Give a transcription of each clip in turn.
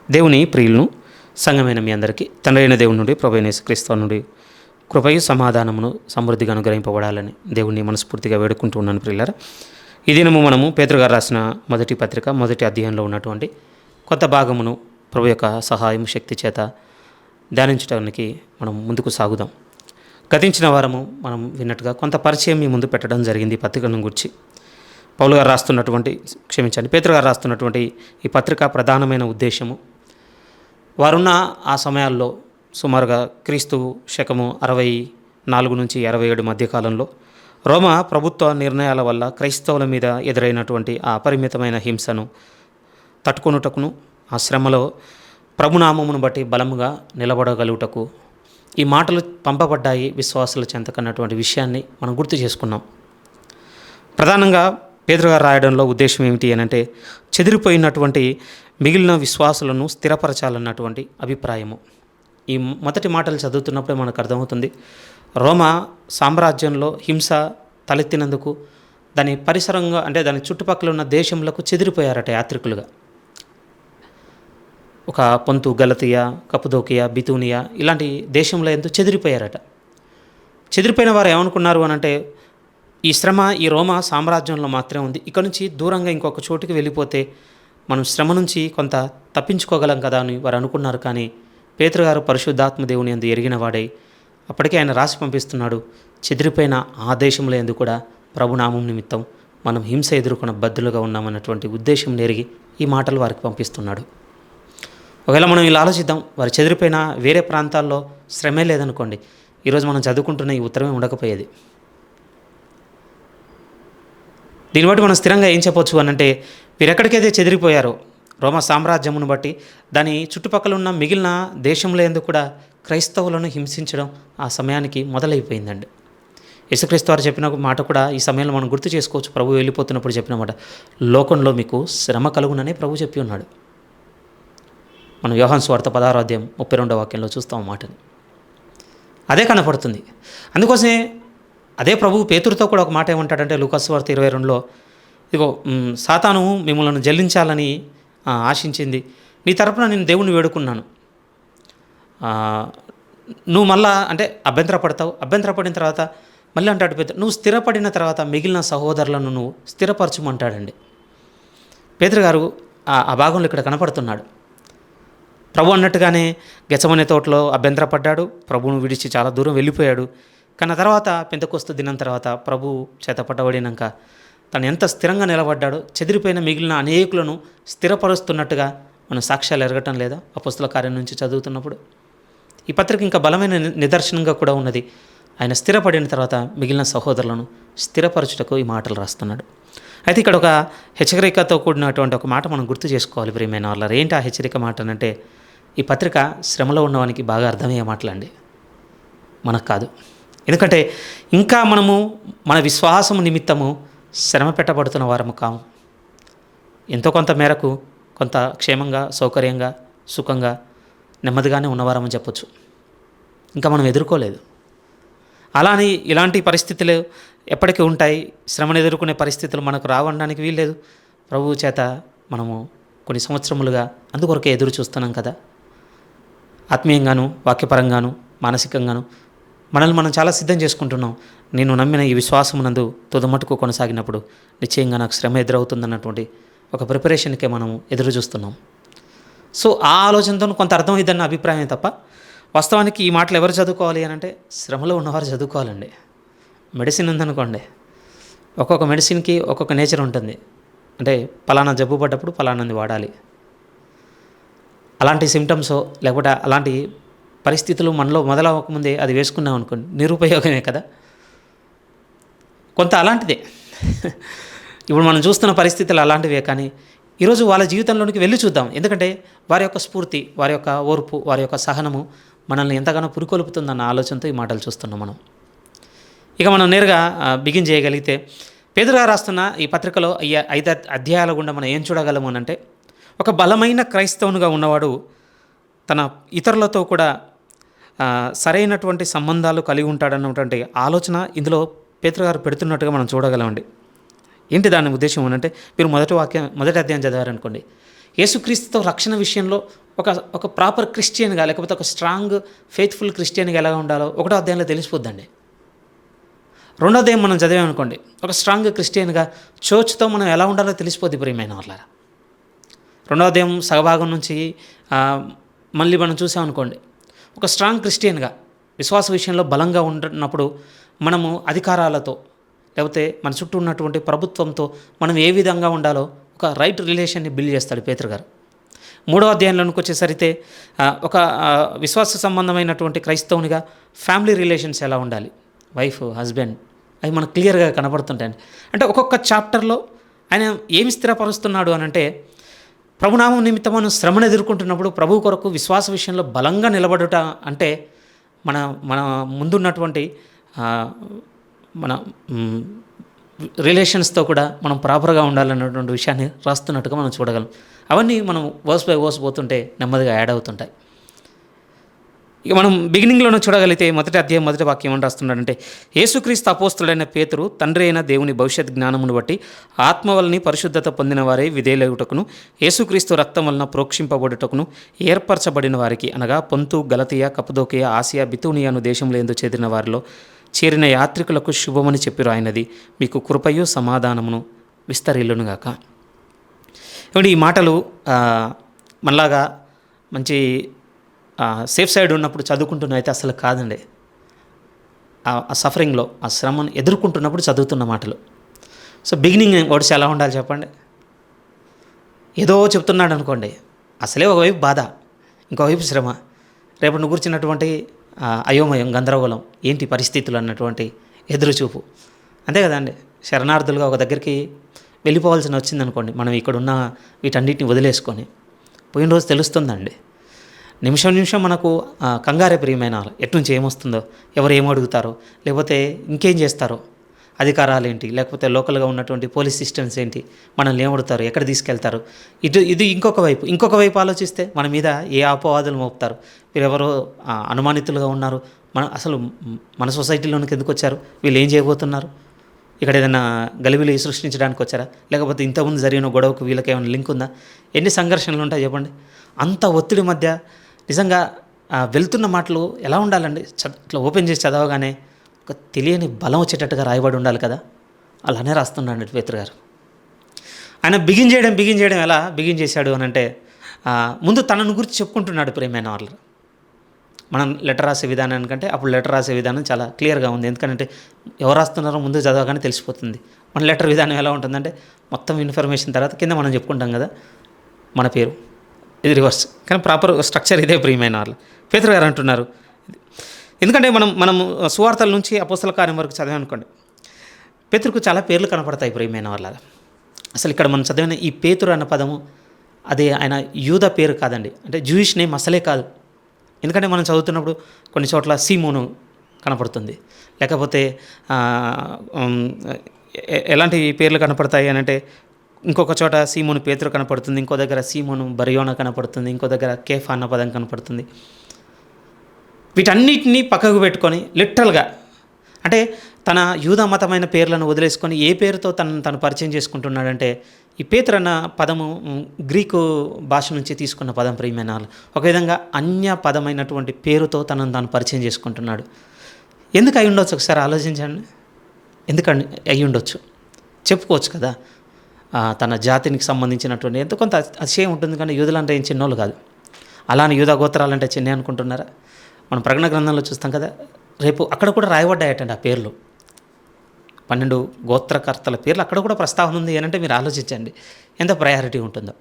దేవుని ప్రియులను సంఘమైన మీ అందరికీ తండ్రైన దేవుని నుండి ప్రభువైన యేసుక్రీస్తు నుండి కృపయు సమాధానమును సమృద్ధిగా అనుగ్రహింపబడాలని దేవుణ్ణి మనస్ఫూర్తిగా వేడుకుంటూ ఉన్నాను. ప్రియులారా, ఈ దినము మనము పేతురు గారు రాసిన మొదటి పత్రిక మొదటి అధ్యాయంలో ఉన్నటువంటి కొత్త భాగమును ప్రభు యొక్క సహాయం శక్తి చేత ధ్యానించడానికి మనం ముందుకు సాగుదాం. గతించిన వారము మనం విన్నట్టుగా కొంత పరిచయం మీ ముందు పెట్టడం జరిగింది. ఈ పత్రికను గురించి పేతురు గారు రాస్తున్నటువంటి ఈ పత్రిక ప్రధానమైన ఉద్దేశము, వారున్న ఆ సమయాల్లో సుమారుగా క్రీస్తు శకము 64 నుంచి 67 మధ్యకాలంలో రోమా ప్రభుత్వ నిర్ణయాల వల్ల క్రైస్తవుల మీద ఎదురైనటువంటి ఆ అపరిమితమైన హింసను తట్టుకొనుటకును, ఆ శ్రమలో ప్రభునామమును బట్టి బలముగా నిలబడగలుగుటకు ఈ మాటలు పంపబడ్డాయి విశ్వాసుల చెంతకన్నటువంటి విషయాన్ని మనం గుర్తు చేసుకున్నాం. ప్రధానంగా పేతురు గారు రాయడంలో ఉద్దేశం ఏమిటి అని అంటే, చెదిరిపోయినటువంటి మిగిలిన విశ్వాసులను స్థిరపరచాలన్నటువంటి అభిప్రాయము. ఈ మొదటి మాటలు చదువుతున్నప్పుడే మనకు అర్థమవుతుంది, రోమా సామ్రాజ్యంలో హింస తలెత్తినందుకు దాని పరిసరంగా అంటే దాని చుట్టుపక్కల ఉన్న దేశంలకు చెదిరిపోయారట యాత్రికులుగా. ఒక పొంతు, గలతియా, కప్పుదోకియా, బితూనియా ఇలాంటి దేశంలో ఎంతో చెదిరిపోయారట. చెదిరిపోయిన వారు ఏమనుకున్నారు అని అంటే, ఈ శ్రమ ఈ రోమా సామ్రాజ్యంలో మాత్రమే ఉంది, ఇక్కడ నుంచి దూరంగా ఇంకొక చోటుకి వెళ్ళిపోతే మనం శ్రమ నుంచి కొంత తప్పించుకోగలం కదా అని వారు అనుకున్నారు. కానీ పేతురు గారు పరిశుద్ధాత్మ దేవుని యందు ఎరిగిన వాడై అప్పటికే ఆయన రాసి పంపిస్తున్నాడు, చెదిరిపోయిన ఆ దేశంలో ఎందుకు కూడా ప్రభునామం నిమిత్తం మనం హింస ఎదుర్కొన్న బద్దులుగా ఉన్నామన్నటువంటి ఉద్దేశం నెరిగి ఈ మాటలు వారికి పంపిస్తున్నాడు. ఒకవేళ మనం ఇలా ఆలోచిద్దాం, వారు చెదిరిపోయిన వేరే ప్రాంతాల్లో శ్రమే లేదనుకోండి, ఈరోజు మనం చదువుకుంటున్న ఈ ఉత్తరమే ఉండకపోయేది. దీన్ని బట్టి మనం స్థిరంగా ఏం చెప్పొచ్చు అనంటే, వీరెక్కడికైతే చెదిరిపోయారో రోమా సామ్రాజ్యమును బట్టి దాని చుట్టుపక్కల ఉన్న మిగిలిన దేశంలో ఎందుకు కూడా క్రైస్తవులను హింసించడం ఆ సమయానికి మొదలైపోయిందండి. యేసుక్రీస్తు వారు చెప్పిన మాట కూడా ఈ సమయంలో మనం గుర్తు చేసుకోవచ్చు. ప్రభు వెళ్ళిపోతున్నప్పుడు చెప్పిన మాట, లోకంలో మీకు శ్రమ కలుగునని ప్రభు చెప్పి ఉన్నాడు. మనం యోహాను సువార్త 16వ అధ్యాయం 32వ వాక్యంలో చూస్తాం ఆ మాటని. అదే కనపడుతుంది. అందుకోసమే అదే ప్రభువు పేతురుతో కూడా ఒక మాట ఏమంటాడంటే, లూకాసు వార్త 22లో, ఇదిగో సాతాను మిమ్మల్ని జల్లించాలని ఆశించింది, నీ తరపున నేను దేవుణ్ణి వేడుకున్నాను, నువ్వు మళ్ళా అంటే అభ్యంతరపడిన తర్వాత మళ్ళీ అంటాడు పేతురు, నువ్వు స్థిరపడిన తర్వాత మిగిలిన సహోదరులను నువ్వు స్థిరపరచుమంటాడండి. పేతురు గారు ఆ భాగంలో ఇక్కడ కనపడుతున్నాడు. ప్రభు అన్నట్టుగానే గెత్సేమనే తోటలో అభ్యంతరపడ్డాడు, ప్రభువును విడిచి చాలా దూరం వెళ్ళిపోయాడు. కానీ తర్వాత పెంతెకోస్తు దినం తర్వాత ప్రభు చేత పట్టబడినాక తను ఎంత స్థిరంగా నిలబడ్డాడో, చెదిరిపోయిన మిగిలిన అనేకులను స్థిరపరుస్తున్నట్టుగా మనం సాక్ష్యాలు ఎరగటం లేదా అపొస్తలుల కార్యం నుంచి చదువుతున్నప్పుడు. ఈ పత్రిక ఇంకా బలమైన నిదర్శనంగా కూడా ఉన్నది. ఆయన స్థిరపడిన తర్వాత మిగిలిన సహోదరులను స్థిరపరచుటకు ఈ మాటలు రాస్తున్నాడు. అయితే ఇక్కడ ఒక హెచ్చరికతో కూడినటువంటి ఒక మాట మనం గుర్తు చేసుకోవాలి ప్రియమైన వాళ్ళారు. ఏంటి ఆ హెచ్చరిక మాట అంటే, ఈ పత్రిక శ్రమలో ఉన్నవానికి బాగా అర్థమయ్యే మాటలండి, మనకు కాదు. ఎందుకంటే ఇంకా మనము మన విశ్వాసము నిమిత్తము శ్రమ పెట్టబడుతున్న వారము కాము. ఎంతో కొంత మేరకు కొంత క్షేమంగా, సౌకర్యంగా, సుఖంగా, నెమ్మదిగానే ఉన్నవారమని చెప్పొచ్చు. ఇంకా మనం ఎదుర్కోలేదు. అలానే ఇలాంటి పరిస్థితులు ఎప్పటికీ ఉంటాయి. శ్రమను ఎదుర్కొనే పరిస్థితులు మనకు రావడానికి వీల్లేదు. ప్రభువు చేత మనము కొన్ని సంవత్సరములుగా అందుకొరకే ఎదురు చూస్తున్నాం కదా. ఆత్మీయంగాను, వాక్యపరంగాను, మానసికంగాను మనల్ని మనం చాలా సిద్ధం చేసుకుంటున్నాం. నేను నమ్మిన ఈ విశ్వాసమునందు తుదమట్టుకు కొనసాగినప్పుడు నిశ్చయంగా నాకు శ్రమ ఎదురవుతుందన్నటువంటి ఒక ప్రిపరేషన్కే మనం ఎదురు చూస్తున్నాం. సో ఆ ఆలోచనతో కొంత అర్థమైందన్న అభిప్రాయం తప్ప, వాస్తవానికి ఈ మాటలు ఎవరు చదువుకోవాలి అని అంటే, శ్రమలో ఉన్నవారు చదువుకోవాలండి. మెడిసిన్ ఉందనుకోండి, ఒక్కొక్క మెడిసిన్కి ఒక్కొక్క నేచర్ ఉంటుంది. అంటే పలానా జబ్బు పడ్డప్పుడు పలానాది వాడాలి. అలాంటి సిమ్టమ్స్ లేకపోతే అలాంటి పరిస్థితులు మనలో మొదలవ్వకముందే అది వేసుకున్నాం అనుకోండి, నిరుపయోగమే కదా. కొంత అలాంటిదే. ఇప్పుడు మనం చూస్తున్న పరిస్థితులు అలాంటివే. కానీ ఈరోజు వాళ్ళ జీవితంలోనికి వెళ్ళి చూద్దాం. ఎందుకంటే వారి యొక్క స్ఫూర్తి, వారి యొక్క ఓర్పు, వారి యొక్క సహనము మనల్ని ఎంతగానో పురికొల్పుతుందన్న ఆలోచనతో ఈ మాటలు చూస్తున్నాం మనం. ఇక మనం నేరుగా బిగిన్ చేయగలిగితే, పేతురు గారు రాస్తున్న ఈ పత్రికలో 5 అధ్యాయాల గుండా మనం ఏం చూడగలము అని అంటే, ఒక బలమైన క్రైస్తవునిగా ఉన్నవాడు తన ఇతరులతో కూడా సరైనటువంటి సంబంధాలు కలిగి ఉంటాడన్నటువంటి ఆలోచన ఇందులో పేతురు గారు పెడుతున్నట్టుగా మనం చూడగలమండి. ఏంటి దాని ఉద్దేశం అని అంటే, మీరు మొదటి అధ్యాయం చదివారనుకోండి, యేసుక్రీస్తుతో రక్షణ విషయంలో ఒక ఒక ప్రాపర్ క్రిస్టియన్గా లేకపోతే ఒక స్ట్రాంగ్ ఫెయిత్ఫుల్ క్రిస్టియన్గా ఎలా ఉండాలో ఒకటో అధ్యాయంలో తెలిసిపోద్దండి. రెండో అధ్యాయం మనం చదివామనుకోండి, ఒక స్ట్రాంగ్ క్రిస్టియన్గా చర్చ్తో మనం ఎలా ఉండాలో తెలిసిపోద్ది ప్రియమైన వాళ్ళారా. రెండో అధ్యాయం సగభాగం నుంచి మళ్ళీ మనం చూసామనుకోండి, ఒక స్ట్రాంగ్ క్రిస్టియన్గా విశ్వాస విషయంలో బలంగా ఉన్నప్పుడు మనము అధికారాలతో లేకపోతే మన చుట్టూ ఉన్నటువంటి ప్రభుత్వంతో మనం ఏ విధంగా ఉండాలో ఒక రైట్ రిలేషన్ని బిల్డ్ చేస్తాడు పేతురు గారు. మూడో అధ్యాయంలోనికి వచ్చేసరికి ఒక విశ్వాస సంబంధమైనటువంటి క్రైస్తవునిగా ఫ్యామిలీ రిలేషన్స్ ఎలా ఉండాలి, వైఫ్ హస్బెండ్, అవి మనకు క్లియర్గా కనబడుతుంటాయండి. అంటే ఒక్కొక్క చాప్టర్లో ఆయన ఏమి స్థిరపరుస్తున్నాడు అని అంటే, ప్రభునామం నిమిత్తం మనం శ్రమను ఎదుర్కొంటున్నప్పుడు ప్రభు కొరకు విశ్వాస విషయంలో బలంగా నిలబడుట అంటే మన మన ముందున్నటువంటి మన రిలేషన్స్తో కూడా మనం ప్రాపర్గా ఉండాలన్నటువంటి విషయాన్ని రాస్తున్నట్టుగా మనం చూడగలం. అవన్నీ మనం వర్స్ బై వర్స్ పోతుంటే నెమ్మదిగా యాడ్ అవుతుంటాయి. ఇక మనం బిగినింగ్లోనే చూడగలిగితే మొదటి అధ్యాయం మొదటి వాక్యం ఏమని రాస్తున్నాడంటే, యేసుక్రీస్తు అపోస్తుడైన పేతురు తండ్రి అయిన దేవుని భవిష్యత్ జ్ఞానమును బట్టి ఆత్మ వలని పరిశుద్ధత పొందిన వారే విధేయులగుటకును యేసుక్రీస్తు రక్తం వలన ప్రోక్షింపబడుటకును ఏర్పరచబడిన వారికి, అనగా పొంతు, గలతీయ, కపదోకియ, ఆసియా, బితూనియాను దేశంలో ఎందు చేరిన వారిలో చేరిన యాత్రికులకు శుభమని చెప్పిరు ఆయనది, మీకు కృపయు సమాధానమును విస్తరిల్లునుగాక. ఏమంటే ఈ మాటలు మనలాగా మంచి సేఫ్ సైడ్ ఉన్నప్పుడు చదువుకుంటున్న అయితే అసలు కాదండి. ఆ సఫరింగ్లో ఆ శ్రమను ఎదుర్కొంటున్నప్పుడు చదువుతున్న మాటలు. సో బిగినింగ్ వర్డ్స్ ఎలా ఉండాలి చెప్పండి. ఏదో చెప్తున్నాడు అనుకోండి, అసలే ఒకవైపు బాధ, ఇంకోవైపు శ్రమ, రేపటి గురించినటువంటి అయోమయం, గందరగోళం, ఏంటి పరిస్థితులు అన్నటువంటి ఎదురుచూపు. అంతే కదండి. శరణార్థులుగా ఒక దగ్గరికి వెళ్ళిపోవాల్సిన వచ్చిందనుకోండి, మనం ఇక్కడున్న వీటన్నిటిని వదిలేసుకొని పోయిన రోజు తెలుస్తుందండి. నిమిషం మనకు కంగారే ప్రియమైన ఎట్నుంచి ఏమొస్తుందో, ఎవరు ఏమడుగుతారో, లేకపోతే ఇంకేం చేస్తారో, అధికారాలు ఏంటి, లేకపోతే లోకల్గా ఉన్నటువంటి పోలీస్ సిస్టమ్స్ ఏంటి, మనల్ని ఏమడుగుతారు, ఎక్కడ తీసుకెళ్తారు, ఇది ఇంకొక వైపు ఆలోచిస్తే మన మీద ఏ అపవాదులు మోపుతారు, వీరెవరో అనుమానితులుగా ఉన్నారు, అసలు మన సొసైటీలోనికి ఎందుకు వచ్చారు, వీళ్ళు ఏం చేయబోతున్నారు, ఇక్కడ ఏదైనా గలిబిలి సృష్టించడానికి వచ్చారా, లేకపోతే ఇంతకుముందు జరిగిన గొడవకు వీళ్ళకి ఏమైనా లింక్ ఉందా, ఎన్ని సంఘర్షణలు ఉంటాయి చెప్పండి. అంత ఒత్తిడి మధ్య నిజంగా వెళ్తున్న మాటలు ఎలా ఉండాలండి, ఇట్లా ఓపెన్ చేసి చదవగానే ఒక తెలియని బలం వచ్చేటట్టుగా రాయబడి ఉండాలి కదా. అలానే రాస్తున్నాడు పేతురు గారు. ఆయన బిగిన్ చేయడం ఎలా బిగిన్ చేశాడు అని అంటే, ముందు తనను గురించి చెప్పుకుంటున్నాడు ప్రియమైన వాళ్ళు. మనం లెటర్ రాసే విధానానికంటే అప్పుడు లెటర్ రాసే విధానం చాలా క్లియర్గా ఉంది. ఎందుకంటే ఎవరు రాస్తున్నారో ముందు చదవగానే తెలిసిపోతుంది. మన లెటర్ విధానం ఎలా ఉంటుందంటే, మొత్తం ఇన్ఫర్మేషన్ తర్వాత కింద మనం చెప్పుకుంటాం కదా మన పేరు, ఇది రివర్స్. కానీ ప్రాపర్ స్ట్రక్చర్ ఇదే ప్రియమైన వాళ్ళు. పేతురు గారు అంటున్నారు, ఎందుకంటే మనం సువార్తల నుంచి అపోస్తల కార్యం వరకు చదివామనుకోండి, పేతురుకు చాలా పేర్లు కనపడతాయి ప్రియమైన వాళ్ళ. అసలు ఇక్కడ మనం చదివిన ఈ పేతురు అన్న పదము అది ఆయన యూద పేరు కాదండి, అంటే జూయిష్ నేమ్ అసలే కాదు. ఎందుకంటే మనం చదువుతున్నప్పుడు కొన్ని చోట్ల సీమోను కనపడుతుంది, లేకపోతే ఎలాంటి పేర్లు కనపడతాయి అని అంటే, ఇంకొక చోట సీమోను పేతురు కనపడుతుంది, ఇంకో దగ్గర సీమోను బరియోనా కనపడుతుంది, ఇంకో దగ్గర కేఫా అన్న పదం కనపడుతుంది. వీటన్నిటినీ పక్కకు పెట్టుకొని లిటరల్గా అంటే తన యూదా మతమైన పేర్లను వదిలేసుకొని ఏ పేరుతో తను పరిచయం చేసుకుంటున్నాడంటే, ఈ పేతురు అన్న పదము గ్రీకు భాష నుంచి తీసుకున్న పదం ప్రియమైన వాళ్ళు. ఒక విధంగా అన్య పదమైనటువంటి పేరుతో తను పరిచయం చేసుకుంటున్నాడు. ఎందుకు అయి ఉండొచ్చు ఒకసారి ఆలోచించండి. ఎందుకండి అయి ఉండొచ్చు, చెప్పుకోవచ్చు కదా. తన జాతికి సంబంధించినటువంటి ఎంతో కొంత అతిశయం ఉంటుంది, కానీ యూదులంటే ఏం చిన్నోళ్ళు కాదు. అలానే యూదా గోత్రాలంటే చిన్న అనుకుంటున్నారా? మనం ప్రకటన గ్రంథంలో చూస్తాం కదా, రేపు అక్కడ కూడా రాయబడ్డాయటండి ఆ పేర్లు. 12 గోత్రకర్తల పేర్లు అక్కడ కూడా ప్రస్తావన ఉంది అని అంటే మీరు ఆలోచించండి ఎంత ప్రయారిటీ ఉంటుందో.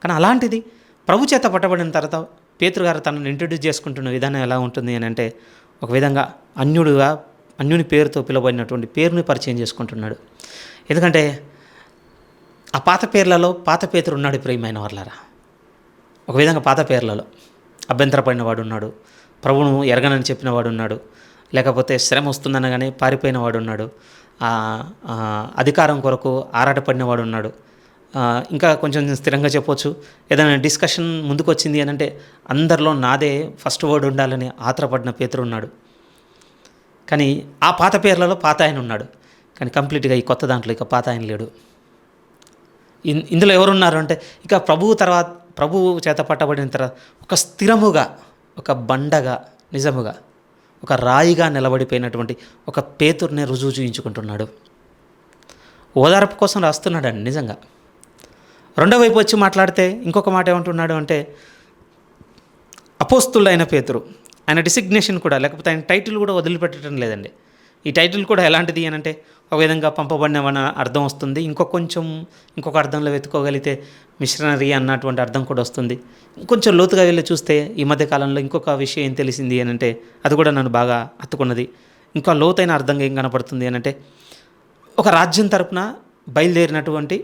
కానీ అలాంటిది ప్రభు చేత పట్టబడిన తర్వాత పేతురు గారు తనను ఇంట్రడ్యూస్ చేసుకుంటున్న విధానం ఎలా ఉంటుంది అని అంటే, ఒక విధంగా అన్యుని పేరుతో పిలువబడినటువంటి పేరుని పరిచయం చేసుకుంటున్నాడు. ఎందుకంటే ఆ పాత పేర్లలో పాత పేతురు ఉన్నాడు ప్రియమైన వాళ్ళారా. ఒక విధంగా పాత పేర్లలో అభ్యంతరపడిన వాడు ఉన్నాడు, ప్రభువును ఎరగనని చెప్పిన వాడు ఉన్నాడు, లేకపోతే శ్రమ వస్తుందనగానే పారిపోయిన వాడు ఉన్నాడు, అధికారం కొరకు ఆరాటపడిన వాడు ఉన్నాడు. ఇంకా కొంచెం స్థిరంగా చెప్పొచ్చు, ఏదైనా డిస్కషన్ ముందుకు వచ్చింది అని అంటే అందరిలో నాదే ఫస్ట్ వర్డ్ ఉండాలని ఆత్రపడిన పేతురు ఉన్నాడు. కానీ ఆ పాత పేర్లలో పాత ఆయన ఉన్నాడు, కానీ కంప్లీట్గా ఈ కొత్త దాంట్లో ఇక పాత ఆయన లేడు. ఇందులో ఎవరున్నారు అంటే, ఇక ప్రభువు ప్రభువు చేత పట్టబడిన తర్వాత ఒక స్థిరముగా, ఒక బండగా, నిజముగా ఒక రాయిగా నిలబడిపోయినటువంటి ఒక పేతురుని రుజువు చూయించుకుంటున్నాడు. ఓదార్పు కోసం రాస్తున్నాడండి నిజంగా. రెండో వైపు వచ్చి మాట్లాడితే ఇంకొక మాట ఏమంటున్నాడు అంటే, అపోస్తులైన పేతురు, ఆయన డిసిగ్నేషన్ కూడా, లేకపోతే ఆయన టైటిల్ కూడా వదిలిపెట్టడం లేదండి. ఈ టైటిల్ కూడా ఎలాంటిది అని అంటే, ఒక విధంగా పంపబడినవన్న అర్థం వస్తుంది. ఇంకొక అర్థంలో వెతుకోగలిగితే మిషనరీ అన్నటువంటి అర్థం కూడా వస్తుంది. ఇంకొంచెం లోతుగా వెళ్ళి చూస్తే ఈ మధ్య కాలంలో ఇంకొక విషయం ఏం తెలిసింది అని అంటే, అది కూడా నన్ను బాగా హత్తుకున్నది. ఇంకా లోతైన అర్థంగా ఏం కనపడుతుంది అని అంటే, ఒక రాజ్యం తరపున బయలుదేరినటువంటి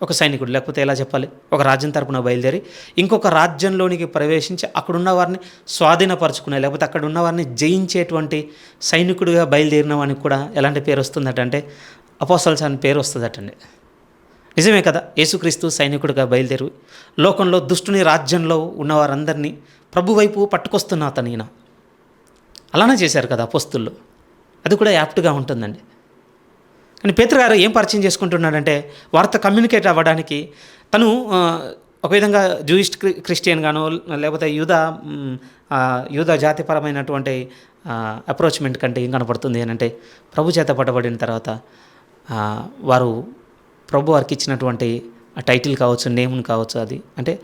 ఒక సైనికుడు, లేకపోతే ఎలా చెప్పాలి, ఒక రాజ్యం తరపున బయలుదేరి ఇంకొక రాజ్యంలోనికి ప్రవేశించి అక్కడున్న వారిని స్వాధీనపరచుకునే, లేకపోతే అక్కడ ఉన్న వారిని జయించేటువంటి సైనికుడిగా బయలుదేరిన వానికి కూడా ఎలాంటి పేరు వస్తుందట అంటే అపోస్తల్స్ అని పేరు వస్తుందటండి. నిజమే కదా, యేసుక్రీస్తు సైనికుడిగా బయలుదేరి లోకంలో దుష్టుని రాజ్యంలో ఉన్నవారందరినీ ప్రభు వైపు పట్టుకొస్తున్న అతను ఈయన. అలానే చేశారు కదా అపోస్తులు. అది కూడా యాప్ట్గా ఉంటుందండి. కానీ పేతురు గారు ఏం పరిచయం చేసుకుంటున్నాడంటే, వారితో కమ్యూనికేట్ అవ్వడానికి తను ఒక విధంగా జూయిష్ క్రిస్టియన్ గానో, లేకపోతే యూద జాతిపరమైనటువంటి అప్రోచ్మెంట్ కంటే ఏం కనపడుతుంది అని అంటే, ప్రభు చేత పట్టబడిన తర్వాత వారు ప్రభు వారికి ఇచ్చినటువంటి ఆ టైటిల్ కావచ్చు, నేమ్ని కావచ్చు, అది అంటే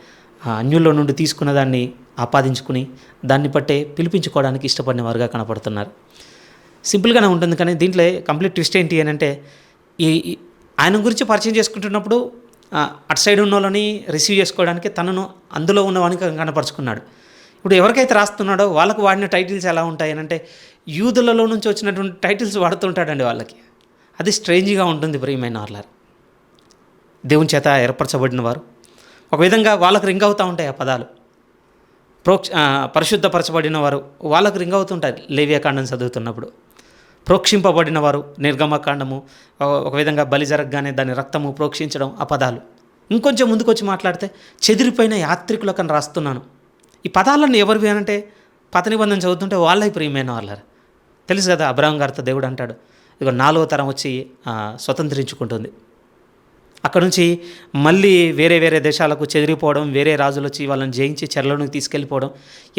అన్యుల్లో నుండి తీసుకున్న దాన్ని ఆపాదించుకుని దాన్ని బట్టే పిలిపించుకోవడానికి ఇష్టపడిన వారుగా కనపడుతున్నారు. సింపుల్గానే ఉంటుంది. కానీ దీంట్లో కంప్లీట్ ట్విస్ట్ ఏంటి అని అంటే, ఆయన గురించి పరిచయం చేసుకుంటున్నప్పుడు అటు సైడ్ ఉన్న వాళ్ళని రిసీవ్ చేసుకోవడానికి తనను అందులో ఉన్నవానికి కనపరుచుకున్నాడు. ఇప్పుడు ఎవరికైతే రాస్తున్నాడో వాళ్ళకు వాడిన టైటిల్స్ ఎలా ఉంటాయి అని అంటే, యూదులలో నుంచి వచ్చినటువంటి టైటిల్స్ వాడుతుంటాడండి వాళ్ళకి. అది స్ట్రేంజ్గా ఉంటుంది ప్రియమైన వాళ్ళారు. దేవుని చేత ఏర్పరచబడిన వారు ఒక విధంగా వాళ్ళకు రింగ్ అవుతూ ఉంటాయి ఆ పదాలు. పరిశుద్ధపరచబడిన వారు వాళ్ళకు రింగ్ అవుతుంటాయి లేవియాకాండం చదువుతున్నప్పుడు. ప్రోక్షింపబడిన వారు నిర్గమకాండము, ఒక విధంగా బలి జరగగానే దాని రక్తము ప్రోక్షించడం, ఆ పదాలు. ఇంకొంచెం ముందుకు వచ్చి మాట్లాడితే చెదిరిపోయిన యాత్రికులకు అని రాస్తున్నాను. ఈ పదాలను ఎవరివి అనంటే పాత నిబంధన చదువుతుంటే వాళ్ళకి ప్రియమైన వాళ్ళారు. తెలుసు కదా, అబ్రహాం గారితో దేవుడు అంటాడు, ఇక 4వ తరం వచ్చి స్వతంత్రించుకుంటుంది. అక్కడ నుంచి మళ్ళీ వేరే వేరే దేశాలకు చెదిరిపోవడం, వేరే రాజులు వచ్చి వాళ్ళని జయించి చెరలోనికి తీసుకెళ్ళిపోవడం.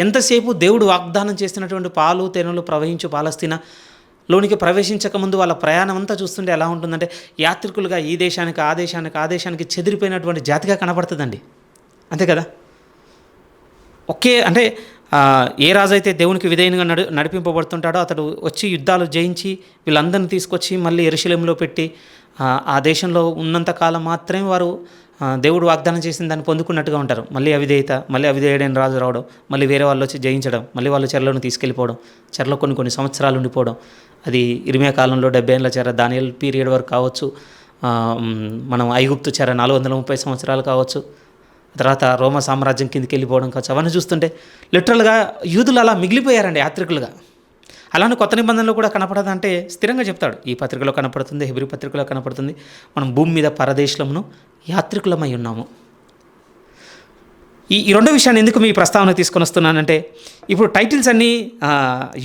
ఎంతసేపు దేవుడు వాగ్దానం చేస్తున్నటువంటి పాలు తేనెలు ప్రవహించు పాలస్తీనాలోనికి ప్రవేశించకముందు వాళ్ళ ప్రయాణం అంతా చూస్తుంటే ఎలా ఉంటుందంటే, యాత్రికులుగా ఈ దేశానికి ఆ దేశానికి చెదిరిపోయినటువంటి జాతిగా కనపడుతుందండి. అంతే కదా. ఒకే అంటే ఏ రాజు అయితే దేవునికి విధేయంగా నడిపింపబడుతుంటాడో అతడు వచ్చి యుద్ధాలు జయించి వీళ్ళందరినీ తీసుకొచ్చి మళ్ళీ యెరూషలేములో పెట్టి ఆ దేశంలో ఉన్నంతకాలం మాత్రమే వారు దేవుడు వాగ్దానం చేసిన దాన్ని పొందుకున్నట్టుగా ఉంటారు. మళ్ళీ అవిధేయుడైన రాజు రావడం, మళ్ళీ వేరే వాళ్ళు వచ్చి జయించడం, మళ్ళీ వాళ్ళు చెరలోని తీసుకెళ్ళిపోవడం, చెరలో కొన్ని సంవత్సరాలు ఉండిపోవడం. అది ఇర్మియా కాలంలో 70 ఏళ్ళ చెర, దానియేలు పీరియడ్ వరకు కావచ్చు, మనం ఐగుప్తు చెర 430 సంవత్సరాలు కావచ్చు, తర్వాత రోమ సామ్రాజ్యం కిందకి వెళ్ళిపోవడం కావచ్చు. అవన్నీ చూస్తుంటే లిటరల్గా యూదులు అలా మిగిలిపోయారండి యాత్రికులుగా. అలానే కొత్త నిబంధనలో కూడా కనపడదంటే స్థిరంగా చెప్తాడు. ఈ పత్రికలో కనపడుతుంది, హెబ్రీ పత్రికలో కనపడుతుంది, మనం భూమి మీద పరదేశంలో యాత్రికులమై ఉన్నాము. ఈ రెండో విషయాన్ని ఎందుకు మీ ప్రస్తావన తీసుకొని వస్తున్నానంటే, ఇప్పుడు టైటిల్స్ అన్నీ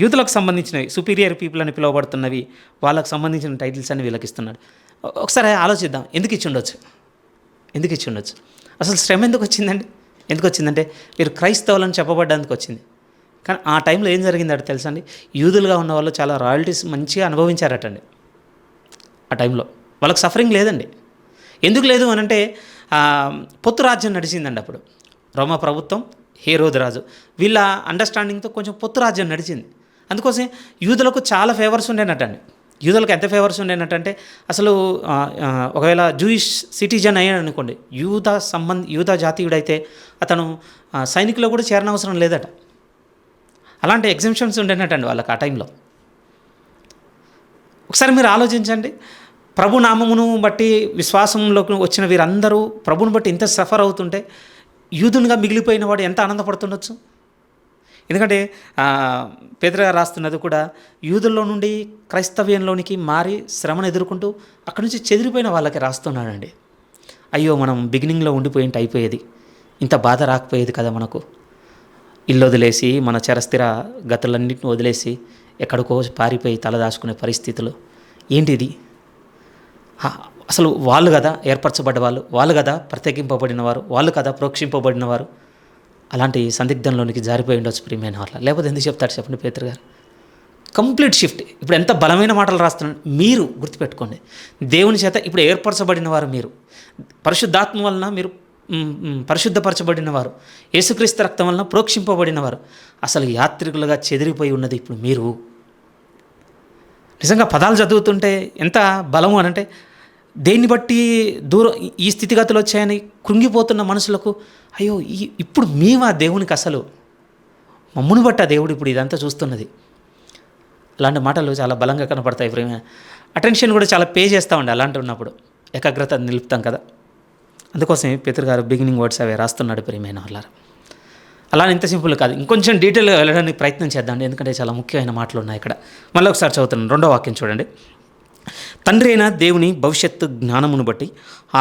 యూదులకు సంబంధించినవి, సుపీరియర్ పీపుల్ అని పిలువబడుతున్నవి, వాళ్ళకు సంబంధించిన టైటిల్స్ అన్ని వీళ్ళకి ఇస్తున్నాడు. ఒకసారి ఆలోచిద్దాం, ఎందుకు ఇచ్చి ఉండొచ్చు? అసలు శ్రమ ఎందుకు వచ్చిందంటే మీరు క్రైస్తవులను చెప్పబడ్డానికి వచ్చింది. కానీ ఆ టైంలో ఏం జరిగిందట తెలుసా అండి, యూదులుగా ఉన్న వాళ్ళు చాలా రాయల్టీస్ మంచిగా అనుభవించారటండి. ఆ టైంలో వాళ్ళకి సఫరింగ్ లేదండి. ఎందుకు లేదు అని అంటే, పొత్తు రాజ్యం నడిచిందండి అప్పుడు. రోమా ప్రభుత్వం, హేరోదు రాజు, వీళ్ళ అండర్స్టాండింగ్తో కొంచెం పొత్తు రాజ్యం నడిచింది. అందుకోసం యూదులకు చాలా ఫేవర్స్ ఉండేనట్టండి. యూదులకు ఎంత ఫేవర్స్ ఉండేనట్టంటే, అసలు ఒకవేళ జూయిష్ సిటిజన్ అయ్యాడు అనుకోండి, యూదా జాతీయుడైతే అతను సైనికులు కూడా చేరనవసరం లేదట. అలాంటి ఎగ్జంప్షన్స్ ఉండేనట్టండి వాళ్ళకి ఆ టైంలో. ఒకసారి మీరు ఆలోచించండి, ప్రభు నామమును బట్టి విశ్వాసంలోకి వచ్చిన వీరందరూ ప్రభుని బట్టి ఇంత సఫర్ అవుతుంటే యూదునిగా మిగిలిపోయిన వాడు ఎంత ఆనందపడుతుండొచ్చు. ఎందుకంటే పేతురు గారు రాస్తున్నది కూడా యూదుల్లో నుండి క్రైస్తవ్యంలోనికి మారి శ్రమను ఎదుర్కొంటూ అక్కడి నుంచి చెదిరిపోయిన వాళ్ళకి రాస్తున్నాడండి. అయ్యో, మనం బిగినింగ్లో ఉండిపోయింటే అయిపోయేది, ఇంత బాధ రాకపోయేది కదా మనకు. ఇల్లు వదిలేసి మన చరస్థిర గతులన్నింటిని వదిలేసి ఎక్కడికో పారిపోయి తలదాచుకునే పరిస్థితులు ఏంటిది. అసలు వాళ్ళు కదా ఏర్పరచబడ్డ వాళ్ళు కదా ప్రత్యేకింపబడిన వారు, వాళ్ళు కదా ప్రోక్షింపబడిన వారు. అలాంటి సందిగ్ధంలోనికి జారిపోయి ఉండొచ్చు ప్రియమైన వాళ్ళ. లేకపోతే ఎందుకు చెప్తాడు చెప్పండి పేతురు గారు? Complete shift. ఇప్పుడు ఎంత బలమైన మాటలు రాస్తున్నాడు. మీరు గుర్తుపెట్టుకోండి, దేవుని చేత ఇప్పుడు ఏర్పరచబడిన వారు మీరు, పరిశుద్ధాత్మ వలన మీరు పరిశుద్ధపరచబడిన వారు, యేసుక్రీస్తు రక్తం వలన ప్రోక్షింపబడిన వారు. అసలు యాత్రికులుగా చెదిరిపోయి ఉన్నది ఇప్పుడు మీరు. నిజంగా పదాలు చదువుతుంటే ఎంత బలము అనంటే, దేన్ని బట్టి దూరం ఈ స్థితిగతులు వచ్చాయని కృంగిపోతున్న మనుషులకు, అయ్యో ఇప్పుడు మేమా దేవునికి అసలు మమ్మును బట్టి ఆ దేవుడు ఇప్పుడు ఇదంతా చూస్తున్నది. అలాంటి మాటలు చాలా బలంగా కనపడతాయి. ప్రేమ అటెన్షన్ కూడా చాలా పే చేస్తామండి అలాంటి ఉన్నప్పుడు, ఏకాగ్రత నిలుపుతాం కదా. అందుకోసమే పేతురు గారు బిగినింగ్ వర్డ్స్ అవే రాస్తున్నాడు ప్రియమైన వాళ్ళారు. అలా ఇంత సింపుల్ కాదు, ఇంకొంచెం డీటెయిల్గా వెళ్ళడానికి ప్రయత్నం చేద్దాం, ఎందుకంటే చాలా ముఖ్యమైన మాటలు ఉన్నాయి ఇక్కడ. మళ్ళీ ఒకసారి చదువుతున్నాను, 2వ వాక్యం చూడండి. తండ్రి అయిన దేవుని భవిష్యత్తు జ్ఞానమును బట్టి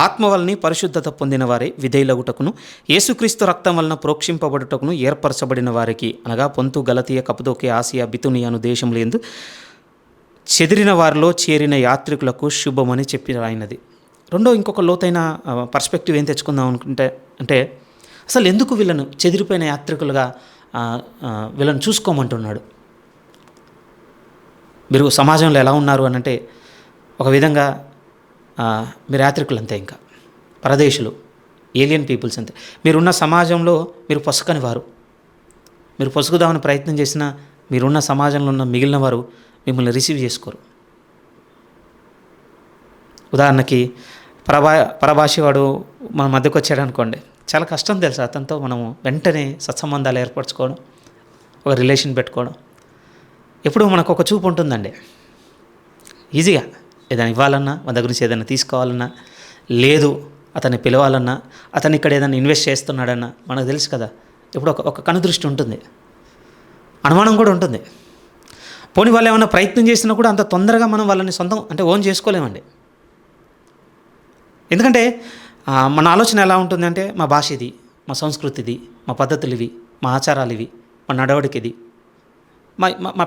ఆత్మ వలని పరిశుద్ధత పొందిన వారే విధేయులగుటకును యేసుక్రీస్తు రక్తం వలన ప్రోక్షింపబడుటకును ఏర్పరచబడిన వారికి, అనగా పొంతు, గలతీయ, కపదోకే, ఆసియా, బితునియ అను దేశములందు చెదిరిన వారిలో చేరిన యాత్రికులకు శుభమని చెప్పి రాయినది. ఇంకొక లోతైన పర్స్పెక్టివ్ ఏం తెచ్చుకుందాం అనుకుంటే, అంటే అసలు ఎందుకు వీళ్ళను చెదిరిపోయిన యాత్రికులుగా వీళ్ళని చూసుకోమంటున్నాడు? మీరు సమాజంలో ఎలా ఉన్నారు అని అంటే, ఒక విధంగా మీరు యాత్రికులు అంతే, ఇంకా పరదేశులు, ఏలియన్ పీపుల్స్ అంతే. మీరున్న సమాజంలో మీరు పొసకని వారు. మీరు పొసుకుదామని ప్రయత్నం చేసినా మీరున్న సమాజంలో ఉన్న మిగిలిన వారు మిమ్మల్ని రిసీవ్ చేసుకోరు. ఉదాహరణకి పరభాషవాడు మన మధ్యకు వచ్చాడు అనుకోండి, చాలా కష్టం తెలుసు అతనితో మనము వెంటనే సత్సంబంధాలు ఏర్పరచుకోవడం, ఒక రిలేషన్ పెట్టుకోవడం. ఎప్పుడు మనకు ఒక చూపు ఉంటుందండి, ఈజీగా ఏదైనా ఇవ్వాలన్నా, మన దగ్గర నుంచి ఏదైనా తీసుకోవాలన్నా, లేదు అతన్ని పిలవాలన్నా, అతను ఇక్కడ ఏదైనా ఇన్వెస్ట్ చేస్తున్నాడన్నా మనకు తెలుసు కదా. ఇప్పుడు ఒక కనుదృష్టి ఉంటుంది, అనుమానం కూడా ఉంటుంది. పోనీ వాళ్ళు ఏమైనా ప్రయత్నం చేసినా కూడా అంత తొందరగా మనం వాళ్ళని సొంతం అంటే ఓన్ చేసుకోలేమండి. ఎందుకంటే మన ఆలోచన ఎలా ఉంటుంది అంటే, మా భాష ఇది, మా సంస్కృతి ఇది, మా పద్ధతులు ఇవి, మా ఆచారాలు ఇవి, మా నడవడికి ఇది, మా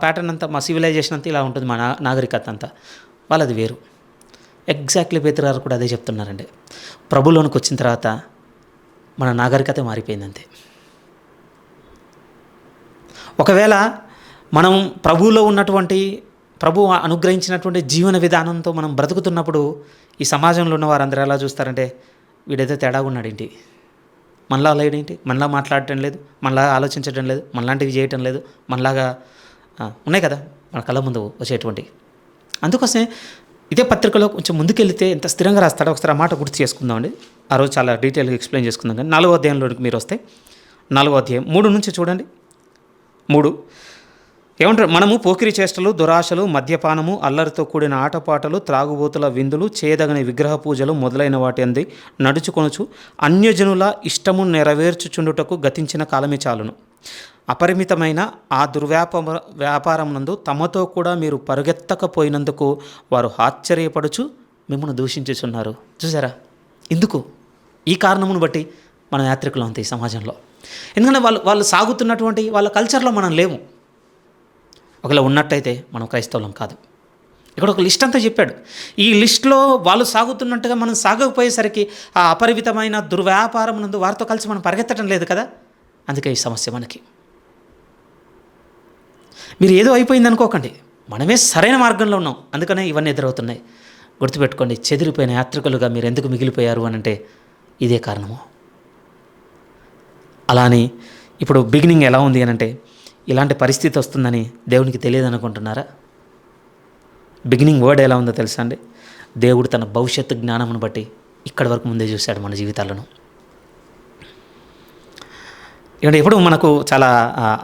ప్యాటర్న్ అంతా, మా సివిలైజేషన్ అంతా ఇలా ఉంటుంది, మా నాగరికత అంతా. వాళ్ళది వేరు. ఎగ్జాక్ట్లీ పేతురు గారు కూడా అదే చెప్తున్నారండి. ప్రభులోనికి వచ్చిన తర్వాత మన నాగరికత మారిపోయింది అంతే. ఒకవేళ మనం ప్రభువులో ఉన్నటువంటి, ప్రభు అనుగ్రహించినటువంటి జీవన విధానంతో మనం బ్రతుకుతున్నప్పుడు ఈ సమాజంలో ఉన్న వారందరూ ఎలా చూస్తారంటే, వీడైతే తేడాగా ఉన్నాడేంటి, మనలా లేడేంటి, మనలా మాట్లాడటం లేదు, మనలా ఆలోచించడం లేదు, మనలాంటివి చేయటం లేదు, మనలాగా ఉన్నాయి కదా మన కళ్ళ ముందు వచ్చేటువంటి. అందుకోసమే ఇదే పత్రికలో కొంచెం ముందుకెళ్తే ఎంత స్థిరంగా రాస్తాడో ఒకసారి ఆ మాట గుర్తు చేసుకుందామండి. ఆ రోజు చాలా డీటెయిల్గా ఎక్స్ప్లెయిన్ చేసుకుందాం. కానీ 4వ అధ్యాయంలోకి మీరు వస్తే, 4వ అధ్యాయం 3 నుంచి చూడండి. 3 ఏమంటారు? మనము పోకిరి చేష్టలు, దురాశలు, మద్యపానము, అల్లరితో కూడిన ఆటపాటలు, త్రాగుబోతుల విందులు, చేయదగని విగ్రహ పూజలు మొదలైన వాటి అంది నడుచుకొనుచు అన్యజనుల ఇష్టము నెరవేర్చుచుండుటకు గతించిన కాలమే చాలును. అపరిమితమైన ఆ వ్యాపారమునందు తమతో కూడా మీరు పరుగెత్తకపోయినందుకు వారు ఆశ్చర్యపడుచు మిమ్మల్ని దూషించుచున్నారు. చూసారా? ఎందుకు? ఈ కారణమును బట్టి మన యాత్రికులు అంతే ఈ సమాజంలో. ఎందుకంటే వాళ్ళు సాగుతున్నటువంటి వాళ్ళ కల్చర్లో మనం లేము. ఒకవేళ ఉన్నట్టయితే మనం క్రైస్తవులం కాదు. ఇక్కడ ఒక లిస్ట్ అంతా చెప్పాడు. ఈ లిస్టులో వాళ్ళు సాగుతున్నట్టుగా మనం సాగకపోయేసరికి ఆ అపరిమితమైన దుర్వ్యాపారం నందు వారితో కలిసి మనం పరిగెత్తడం లేదు కదా. అందుకే ఈ సమస్య మనకి. మీరు ఏదో అయిపోయింది అనుకోకండి, మనమే సరైన మార్గంలో ఉన్నాం, అందుకనే ఇవన్నీ ఎదురవుతున్నాయి. గుర్తుపెట్టుకోండి, చెదిరిపోయిన యాత్రికులుగా మీరు ఎందుకు మిగిలిపోయారు అని అంటే ఇదే కారణము. అలానే ఇప్పుడు బిగినింగ్ ఎలా ఉంది అని అంటే, ఇలాంటి పరిస్థితి వస్తుందని దేవునికి తెలియదు అనుకుంటున్నారా? బిగినింగ్ వర్డ్ ఎలా ఉందో తెలుసా అండి? దేవుడు తన భవిష్యత్తు జ్ఞానమును బట్టి ఇక్కడి వరకు ముందే చూశాడు మన జీవితాలను. ఇక్కడ ఎప్పుడు మనకు చాలా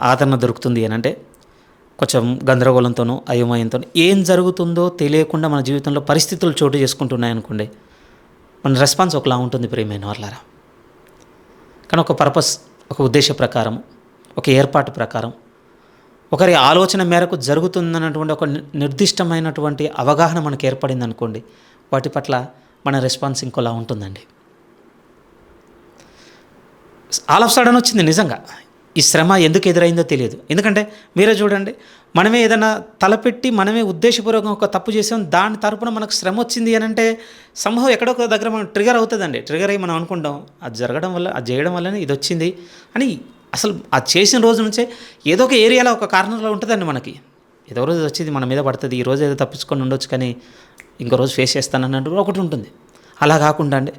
ఆదరణ దొరుకుతుంది అని అంటే, కొంచెం గందరగోళంతోనూ అయోమయంతోనూ ఏం జరుగుతుందో తెలియకుండా మన జీవితంలో పరిస్థితులు చోటు చేసుకుంటున్నాయనుకోండి, మన రెస్పాన్స్ ఒకలా ఉంటుంది ప్రియమైన వాళ్ళారా. కానీ ఒక పర్పస్, ఒక ఉద్దేశ ప్రకారం, ఒక ఏర్పాటు ప్రకారం, ఒకరి ఆలోచన మేరకు జరుగుతుందన్నటువంటి ఒక నిర్దిష్టమైనటువంటి అవగాహన మనకు ఏర్పడింది అనుకోండి, వాటి పట్ల మన రెస్పాన్స్ ఇంకోలా ఉంటుందండి. ఆల్ ఆఫ్ సడన్ వచ్చింది నిజంగా, ఈ శ్రమ ఎందుకు ఎదురైందో తెలియదు. ఎందుకంటే మీరే చూడండి, మనమే ఏదైనా తలపెట్టి మనమే ఉద్దేశపూర్వకంగా ఒక తప్పు చేసాం, దాని తరపున మనకు శ్రమ వచ్చింది అని అంటే సంభవం ఎక్కడో ఒక దగ్గర మనం ట్రిగర్ అవుతుందండి. ట్రిగర్ అయ్యి మనం అనుకుంటాం అది జరగడం వల్ల, అది చేయడం వల్లనే ఇది వచ్చింది అని. అసలు అది చేసిన రోజు నుంచే ఏదో ఒక ఏరియాలో ఒక కార్నర్లో ఉంటుందండి మనకి. ఏదో రోజు వచ్చేది మన మీద పడుతుంది, ఈ రోజు ఏదో తప్పించుకొని ఉండొచ్చు కానీ ఇంకో రోజు ఫేస్ చేస్తానన్నట్టు ఒకటి ఉంటుంది. అలా కాకుండా అండి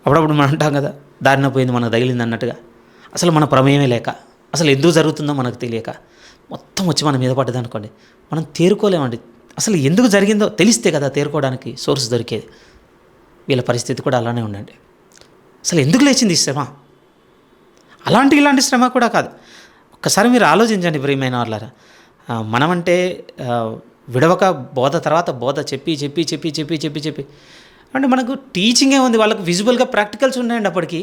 అప్పుడప్పుడు మనం అంటాం కదా, దారిన పోయింది మనకు తగిలింది అన్నట్టుగా. అసలు మన ప్రమేయమే లేక, అసలు ఎందుకు జరుగుతుందో మనకు తెలియక మొత్తం వచ్చి మన మీద పడ్డది అనుకోండి, మనం తేరుకోలేమండి. అసలు ఎందుకు జరిగిందో తెలిస్తే కదా తేరుకోవడానికి సోర్స్ దొరికేది. వీళ్ళ పరిస్థితి కూడా అలానే ఉండండి. అసలు ఎందుకు లేచింది ఈ శ్రమ? ఇలాంటి శ్రమ కూడా కాదు. ఒక్కసారి మీరు ఆలోచించండి ప్రియమైన వాళ్ళారా. మనమంటే విడవక బోధ తర్వాత బోధ చెప్పి అంటే మనకు టీచింగే ఉంది, వాళ్ళకు విజువల్గా ప్రాక్టికల్స్ ఉన్నాయండి. అప్పటికి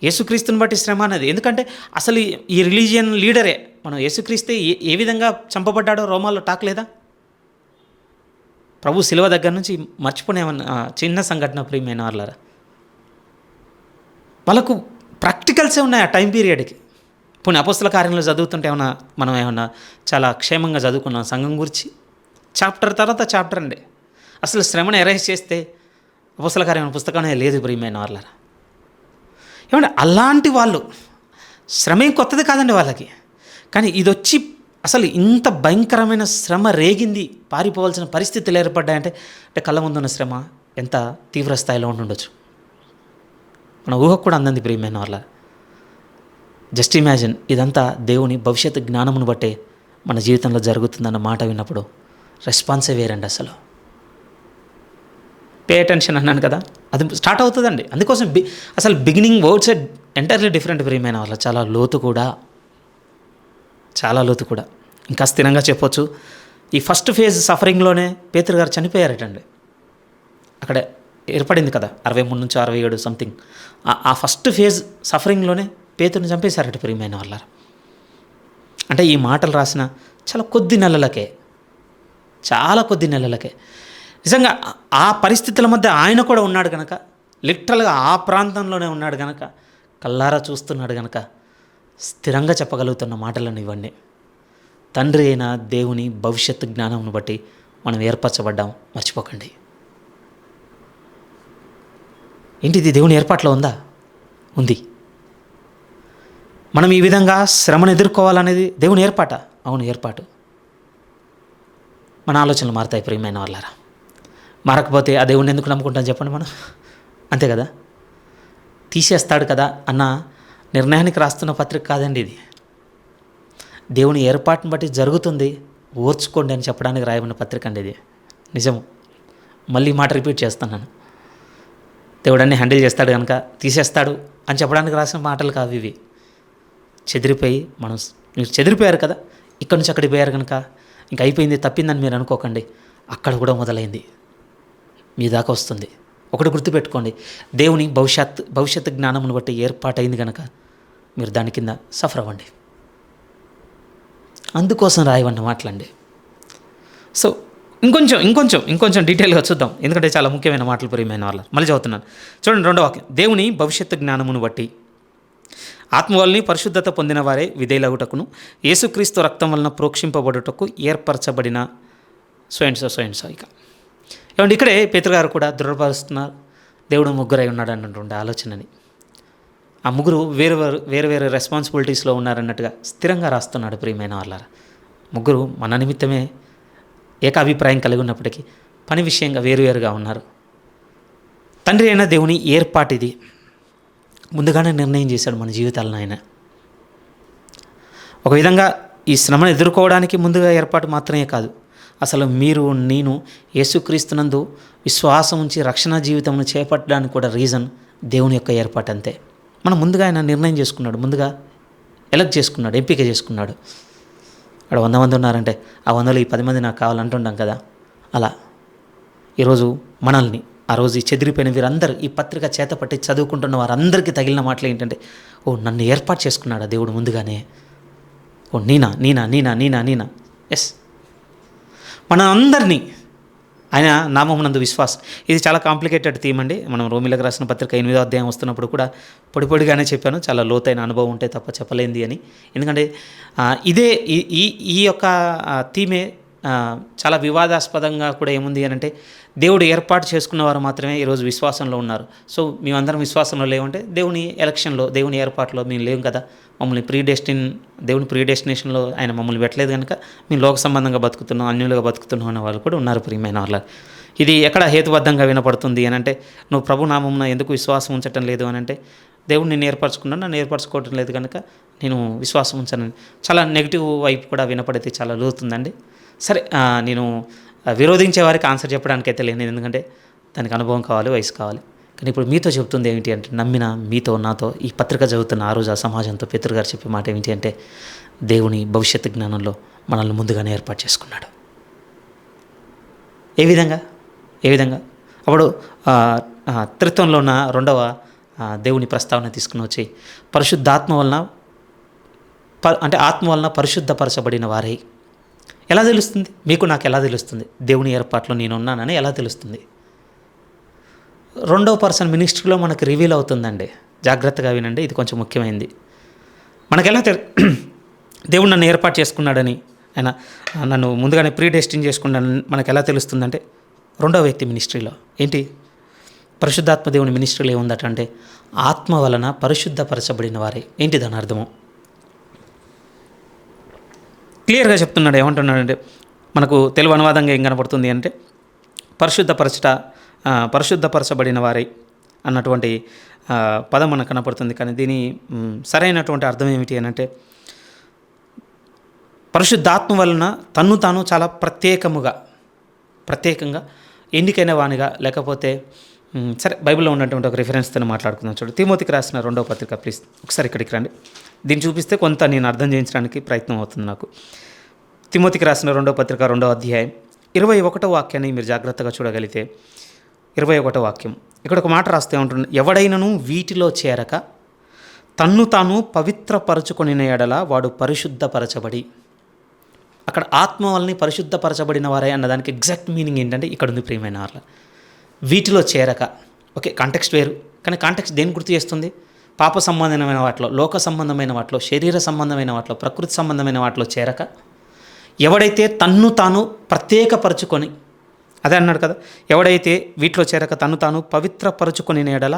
యేసుక్రీస్తుని బట్టి శ్రమ అనేది. ఎందుకంటే అసలు ఈ రిలీజియన్ లీడరే మనం యేసుక్రీస్తే ఏ విధంగా చంపబడ్డాడో రోమాల్లో టాక్ లేదా? ప్రభు శిలువ దగ్గర నుంచి మర్చిపోనేమన్నా చిన్న సంఘటన ప్రియమైన వాళ్ళారా. వాళ్ళకు ప్రాక్టికల్సే ఉన్నాయి ఆ టైం పీరియడ్కి. పోనీ అపోస్తల కార్యంలో చదువుతుంటే మనం ఏమన్నా చాలా క్షేమంగా చదువుకున్నాం సంఘం గురించి? చాప్టర్ తర్వాత చాప్టర్ అండి. అసలు శ్రమను ఎరేజ్ చేస్తే అపోస్తల కార్యం పుస్తకమే లేదు ప్రియమైన వాళ్ళారా. ఏమంటే అలాంటి వాళ్ళు శ్రమ ఏం కొత్తది కాదండి వాళ్ళకి. కానీ ఇది వచ్చి అసలు ఇంత భయంకరమైన శ్రమ రేగింది, పారిపోవాల్సిన పరిస్థితులు ఏర్పడ్డాయంటే అంటే కళ్ళ ముందున్న శ్రమ ఎంత తీవ్ర స్థాయిలో ఉండొచ్చు మన ఊహకు కూడా అందంది ప్రియమైన వాళ్ళ. జస్ట్ ఇమాజిన్, ఇదంతా దేవుని భవిష్యత్తు జ్ఞానమును బట్టే మన జీవితంలో జరుగుతుందన్న మాట విన్నప్పుడు రెస్పాన్సే వేరండి. పే అటెన్షన్ అన్నాను కదా, అది స్టార్ట్ అవుతుందండి. అందుకోసం అసలు బిగినింగ్ వర్డ్స్ ఎంటైర్లీ డిఫరెంట్ ప్రియమైన వాళ్ళ. చాలా లోతు కూడా ఇంకా స్థిరంగా చెప్పొచ్చు. ఈ ఫస్ట్ ఫేజ్ సఫరింగ్లోనే పేతురు గారు చనిపోయారటండి. అక్కడ ఏర్పడింది కదా 63 నుంచి 67 సంథింగ్. ఆ ఫస్ట్ ఫేజ్ సఫరింగ్లోనే పేతురుని చంపేశారట ప్రియమైన వాళ్ళ. అంటే ఈ మాటలు రాసిన చాలా కొద్ది నెలలకే నిజంగా ఆ పరిస్థితుల మధ్య ఆయన కూడా ఉన్నాడు కనుక, లిటరల్గా ఆ ప్రాంతంలోనే ఉన్నాడు కనుక, కల్లారా చూస్తున్నాడు కనుక స్థిరంగా చెప్పగలుగుతున్న మాటలను ఇవన్నీ. తండ్రి అయిన దేవుని భవిష్యత్తు జ్ఞానంను బట్టి మనం ఏర్పరచబడ్డాం, మర్చిపోకండి. ఏంటిది దేవుని ఏర్పాట్లో ఉందా? ఉంది. మనం ఈ విధంగా శ్రమను ఎదుర్కోవాలనేది దేవుని ఏర్పాట. అవును, ఏర్పాటు. మన ఆలోచనలు మారుతాయి ప్రియమైన వాళ్ళారా. మారకపోతే ఆ దేవుడిని ఎందుకు నమ్ముకుంటాం చెప్పండి మనం? అంతే కదా. తీసేస్తాడు కదా అన్న నిర్ణయానికి రాస్తున్న పత్రిక కాదండి ఇది. దేవుని ఏర్పాటును బట్టి జరుగుతుంది, ఓర్చుకోండి అని చెప్పడానికి రాయబడిన పత్రిక అండి ఇది. నిజము. మళ్ళీ మాట రిపీట్ చేస్తున్నాను. దేవుడాన్ని హ్యాండిల్ చేస్తాడు కనుక తీసేస్తాడు అని చెప్పడానికి రాసిన మాటలు కావు ఇవి. చెదిరిపోయి మీరు చెదిరిపోయారు కదా, ఇక్కడి నుంచి అక్కడికి పోయారు కనుక ఇంక అయిపోయింది, తప్పిందని మీరు అనుకోకండి. అక్కడ కూడా మొదలైంది, మీ దాకా వస్తుంది. ఒకటి గుర్తుపెట్టుకోండి, దేవుని భవిష్యత్తు జ్ఞానమును బట్టి ఏర్పాటైంది కనుక మీరు దాని కింద సఫర్ అవ్వండి. అందుకోసం రాయవన్న మాటలండి. సో ఇంకొంచెం డీటెయిల్గా చూద్దాం, ఎందుకంటే చాలా ముఖ్యమైన మాటలు ప్రియమైన వాళ్ళ. మళ్ళీ చదువుతున్నాను చూడండి, 2వ వాక్యం. దేవుని భవిష్యత్తు జ్ఞానమును బట్టి ఆత్మ వలన పరిశుద్ధత పొందిన వారే విధేయులగుటకును యేసుక్రీస్తు రక్తం వలన ప్రోక్షింపబడుటకు ఏర్పరచబడిన సో ఇక ఏమంటే ఇక్కడే పేతురు గారు కూడా దృఢపరుస్తున్నారు. దేవుడు ముగ్గురై ఉన్నాడు అన్నటువంటి ఆలోచనని. ఆ ముగ్గురు వేరు రెస్పాన్సిబిలిటీస్లో ఉన్నారన్నట్టుగా స్థిరంగా రాస్తున్నాడు ప్రియమైన వాళ్ళారా. ముగ్గురు మన నిమిత్తమే ఏకాభిప్రాయం కలిగి ఉన్నప్పటికీ పని విషయంగా వేరువేరుగా ఉన్నారు. తండ్రి అయిన దేవుని ఏర్పాటు ఇది. ముందుగానే నిర్ణయం చేశాడు మన జీవితాలను ఆయన. ఒక విధంగా ఈ శ్రమను ఎదుర్కోవడానికి ముందుగా ఏర్పాటు మాత్రమే కాదు, అసలు మీరు నేను యేసుక్రీస్తునందు విశ్వాసం ఉంచి రక్షణ జీవితంను చేపట్టడానికి కూడా రీజన్ దేవుని యొక్క ఏర్పాటు అంతే. మనం ముందుగా ఆయన నిర్ణయం చేసుకున్నాడు, ముందుగా ఎలక్ట్ చేసుకున్నాడు, ఎంపిక చేసుకున్నాడు. అక్కడ 100 మంది ఉన్నారంటే ఆ 100లో ఈ 10 మంది నాకు కావాలంటుంటాం కదా. అలా ఈరోజు మనల్ని ఆ రోజు ఈ చెదిరిపోయిన వీరందరూ ఈ పత్రిక చేతపట్టి చదువుకుంటున్న వారందరికీ తగిలిన మాటలు ఏంటంటే, ఓ నన్ను ఏర్పాటు చేసుకున్నాడా దేవుడు ముందుగానే. ఓ నీనా. ఎస్, మన అందరినీ ఆయన నామమునందు విశ్వాసం. ఇది చాలా కాంప్లికేటెడ్ థీమ్ అండి. మనం రోమిలకు రాసిన పత్రిక 8వ అధ్యాయం వస్తున్నప్పుడు కూడా పొడిగానే చెప్పాను. చాలా లోతైన అనుభవం ఉంటే తప్ప చెప్పలేంది అని. ఎందుకంటే ఇదే ఈ ఈ ఈ యొక్క థీమే చాలా వివాదాస్పదంగా కూడా ఏముంది అని అంటే, దేవుడు ఏర్పాటు చేసుకున్న వారు మాత్రమే ఈరోజు విశ్వాసంలో ఉన్నారు. సో మేమందరం విశ్వాసంలో లేవంటే దేవుని ఎలక్షన్లో, దేవుని ఏర్పాటులో మేము లేవు కదా. మమ్మల్ని దేవుని ప్రీడెస్టినేషన్లో ఆయన మమ్మల్ని పెట్టలేదు కనుక మేము లోక సంబంధంగా బతుకుతున్నాం, అన్యులుగా బతుకుతున్నాం అనే వాళ్ళు కూడా ఉన్నారు ప్రియమైన వాళ్ళ. ఇది ఎక్కడ హేతుబద్ధంగా వినపడుతుంది అని అంటే, నువ్వు ప్రభు నామమున ఎందుకు విశ్వాసం ఉంచటం లేదు అని అంటే, దేవుడు నేను ఏర్పరచుకున్నాను, నన్ను ఏర్పరచుకోవటం లేదు కనుక నేను విశ్వాసం ఉంచాను. చాలా నెగిటివ్ వైపు కూడా వినపడితే చాలా లోతుందండి. సరే, నేను విరోధించే వారికి ఆన్సర్ చెప్పడానికి అయితే లేను, ఎందుకంటే దానికి అనుభవం కావాలి, వయసు కావాలి. కానీ ఇప్పుడు మీతో చెబుతుంది ఏమిటి అంటే, నమ్మిన మీతో నాతో ఈ పత్రిక చదువుతున్న ఆ రోజు ఆ సమాజంతో పేతురు గారు చెప్పే మాట ఏమిటి అంటే, దేవుని భవిష్యత్తు జ్ఞానంలో మనల్ని ముందుగానే ఏర్పాటు చేసుకున్నాడు. ఏ విధంగా అప్పుడు త్రిత్వంలో ఉన్న రెండవ దేవుని ప్రస్తావన తీసుకుని వచ్చి, పరిశుద్ధాత్మ వలన అంటే ఆత్మ వలన పరిశుద్ధపరచబడిన వారే. ఎలా తెలుస్తుంది? మీకు నాకు ఎలా తెలుస్తుంది దేవుని ఏర్పాట్లో నేనున్నానని ఎలా తెలుస్తుంది? రెండవ పర్సన్ మినిస్ట్రీలో మనకు రివీల్ అవుతుందండి. జాగ్రత్తగా వినండి, ఇది కొంచెం ముఖ్యమైనది. మనకెలా దేవుడు నన్ను ఏర్పాటు చేసుకున్నాడని, ఆయన నన్ను ముందుగానే ప్రీడెస్టిన్ చేసుకున్నాడని మనకు ఎలా తెలుస్తుందంటే, రెండవ వ్యక్తి మినిస్ట్రీలో ఏంటి, పరిశుద్ధాత్మ దేవుని మినిస్ట్రీలో ఏముందట అంటే, ఆత్మ వలన పరిశుద్ధపరచబడిన వారే. ఏంటి దాని అర్థము? క్లియర్గా చెప్తున్నాడు. ఏమంటున్నాడంటే, మనకు తెలుగు అనువాదంగా ఏం కనపడుతుంది అంటే, పరిశుద్ధపరచబడిన వారై అన్నటువంటి పదం మనకు కనపడుతుంది. కానీ దీని సరైనటువంటి అర్థం ఏమిటి అని అంటే, పరిశుద్ధాత్మ వలన తన్ను తాను చాలా ప్రత్యేకంగా ఎన్నికైన వానిగా, లేకపోతే సరే బైబిల్లో ఉన్నటువంటి ఒక రిఫరెన్స్తో మాట్లాడుకుందాం. చూడు, తిమోతికి రాసిన 2వ పత్రిక, ప్లీజ్ ఒకసారి ఇక్కడికి రండి. దీన్ని చూపిస్తే కొంత నేను అర్థం చేయించడానికి ప్రయత్నం అవుతుంది నాకు. తిమోతికి రాసిన 2వ పత్రిక 2వ అధ్యాయం 21వ వాక్యాన్ని మీరు జాగ్రత్తగా చూడగలిగితే, 21వ వాక్యం ఇక్కడ ఒక మాట రాస్తే ఉంటుంది, ఎవడైనను వీటిలో చేరక తన్ను తాను పవిత్రపరచుకొనిన ఎడల వాడు పరిశుద్ధపరచబడి. అక్కడ ఆత్మ వలని పరిశుద్ధపరచబడిన వారే అన్నదానికి ఎగ్జాక్ట్ మీనింగ్ ఏంటంటే ఇక్కడ ఉంది ప్రియమైన వాళ్ళ. వీటిలో చేరక, ఓకే కాంటెక్స్ట్ వేరు, కానీ కాంటెక్స్ట్ దేని గుర్తు చేస్తుంది? పాప సంబంధమైన వాటిలో, లోక సంబంధమైన వాటిలో, శరీర సంబంధమైన వాటిలో, ప్రకృతి సంబంధమైన వాటిలో చేరక, ఎవడైతే తన్ను తాను ప్రత్యేకపరచుకొని, అదే అన్నాడు కదా, ఎవడైతే వీటిలో చేరక తన్ను తాను పవిత్రపరచుకొని ఎడల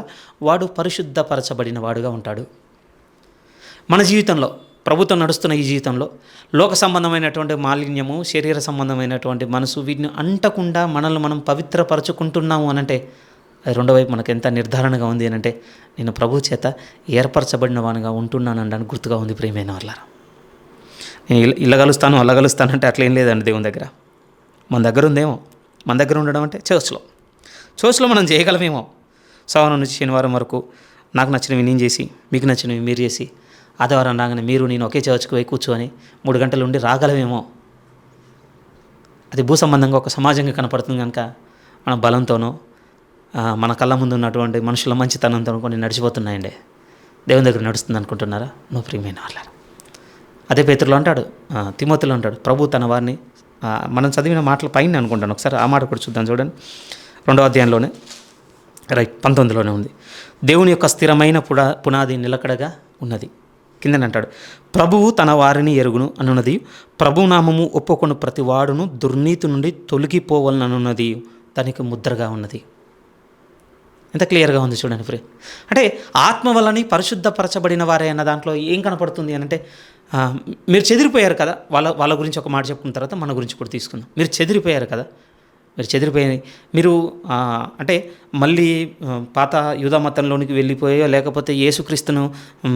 వాడు పరిశుద్ధపరచబడిన వాడుగా ఉంటాడు. మన జీవితంలో, ప్రభుత్వం నడుస్తున్న ఈ జీవితంలో లోక సంబంధమైనటువంటి మాలిన్యము, శరీర సంబంధమైనటువంటి మనసు, వీటిని అంటకుండా మనల్ని మనం పవిత్రపరచుకుంటున్నాము అనంటే, అది రెండో వైపు మనకు ఎంత నిర్ధారణగా ఉంది అని అంటే, నేను ప్రభు చేత ఏర్పరచబడిన వానిగా ఉంటున్నాను అనడానికి గుర్తుగా ఉంది ప్రియమైన వాళ్ళారా. నేను ఇలా కలుస్తాను అలా కలుస్తాను అంటే అట్లేం లేదండి. దేవుని దగ్గర మన దగ్గర ఉందేమో, మన దగ్గర ఉండడం అంటే చర్చ్లో మనం చేయగలమేమో. సోమవారం నుంచి శనివారం వరకు నాకు నచ్చినవి నేను చేసి, మీకు నచ్చినవి మీరు చేసి, ఆదివారం రాగానే మీరు నేను ఒకే చర్చ్కి పోయి కూర్చొని 3 గంటలు ఉండి రాగలమేమో. అది భూ సంబంధంగా ఒక సమాజంగా కనపడుతుంది కనుక మన బలంతోనో మన కళ్ళ ముందు ఉన్నటువంటి మనుషుల మంచితనంతో కొన్ని నడిచిపోతున్నాయండి. దేవుని దగ్గర నడుస్తుంది అనుకుంటున్నారా? నువ్వు ప్రియమైన వాళ్ళారా. అదే పేతురులో అంటాడు, తిమోతిలో అంటాడు, ప్రభు తన వారిని, మనం చదివిన మాటల పైన అనుకుంటాను, ఒకసారి ఆ మాట కూడా చూద్దాం. చూడండి, 2వ అధ్యాయంలోనే 19లోనే ఉంది. దేవుని యొక్క స్థిరమైన పునాది నిలకడగా ఉన్నది. కిందని అంటాడు, ప్రభువు తన వారిని ఎరుగును అనున్నది, ప్రభు నామము ఒప్పుకొను ప్రతి వాడును దుర్నీతి నుండి తొలగిపోవాలనున్నది దానికి ముద్రగా ఉన్నది. ఎంత క్లియర్గా ఉంది చూడండి ఫ్రీ. అంటే ఆత్మ వల్లని పరిశుద్ధపరచబడిన వారే అన్న దాంట్లో ఏం కనపడుతుంది అని అంటే, మీరు చెదిరిపోయారు కదా, వాళ్ళ గురించి ఒక మాట చెప్పుకున్న తర్వాత మన గురించి కూడా తీసుకుందాం. మీరు చెదిరిపోయారు కదా, మీరు అంటే మళ్ళీ పాత యూదా మతంలోనికి వెళ్ళిపోయో, లేకపోతే యేసుక్రీస్తును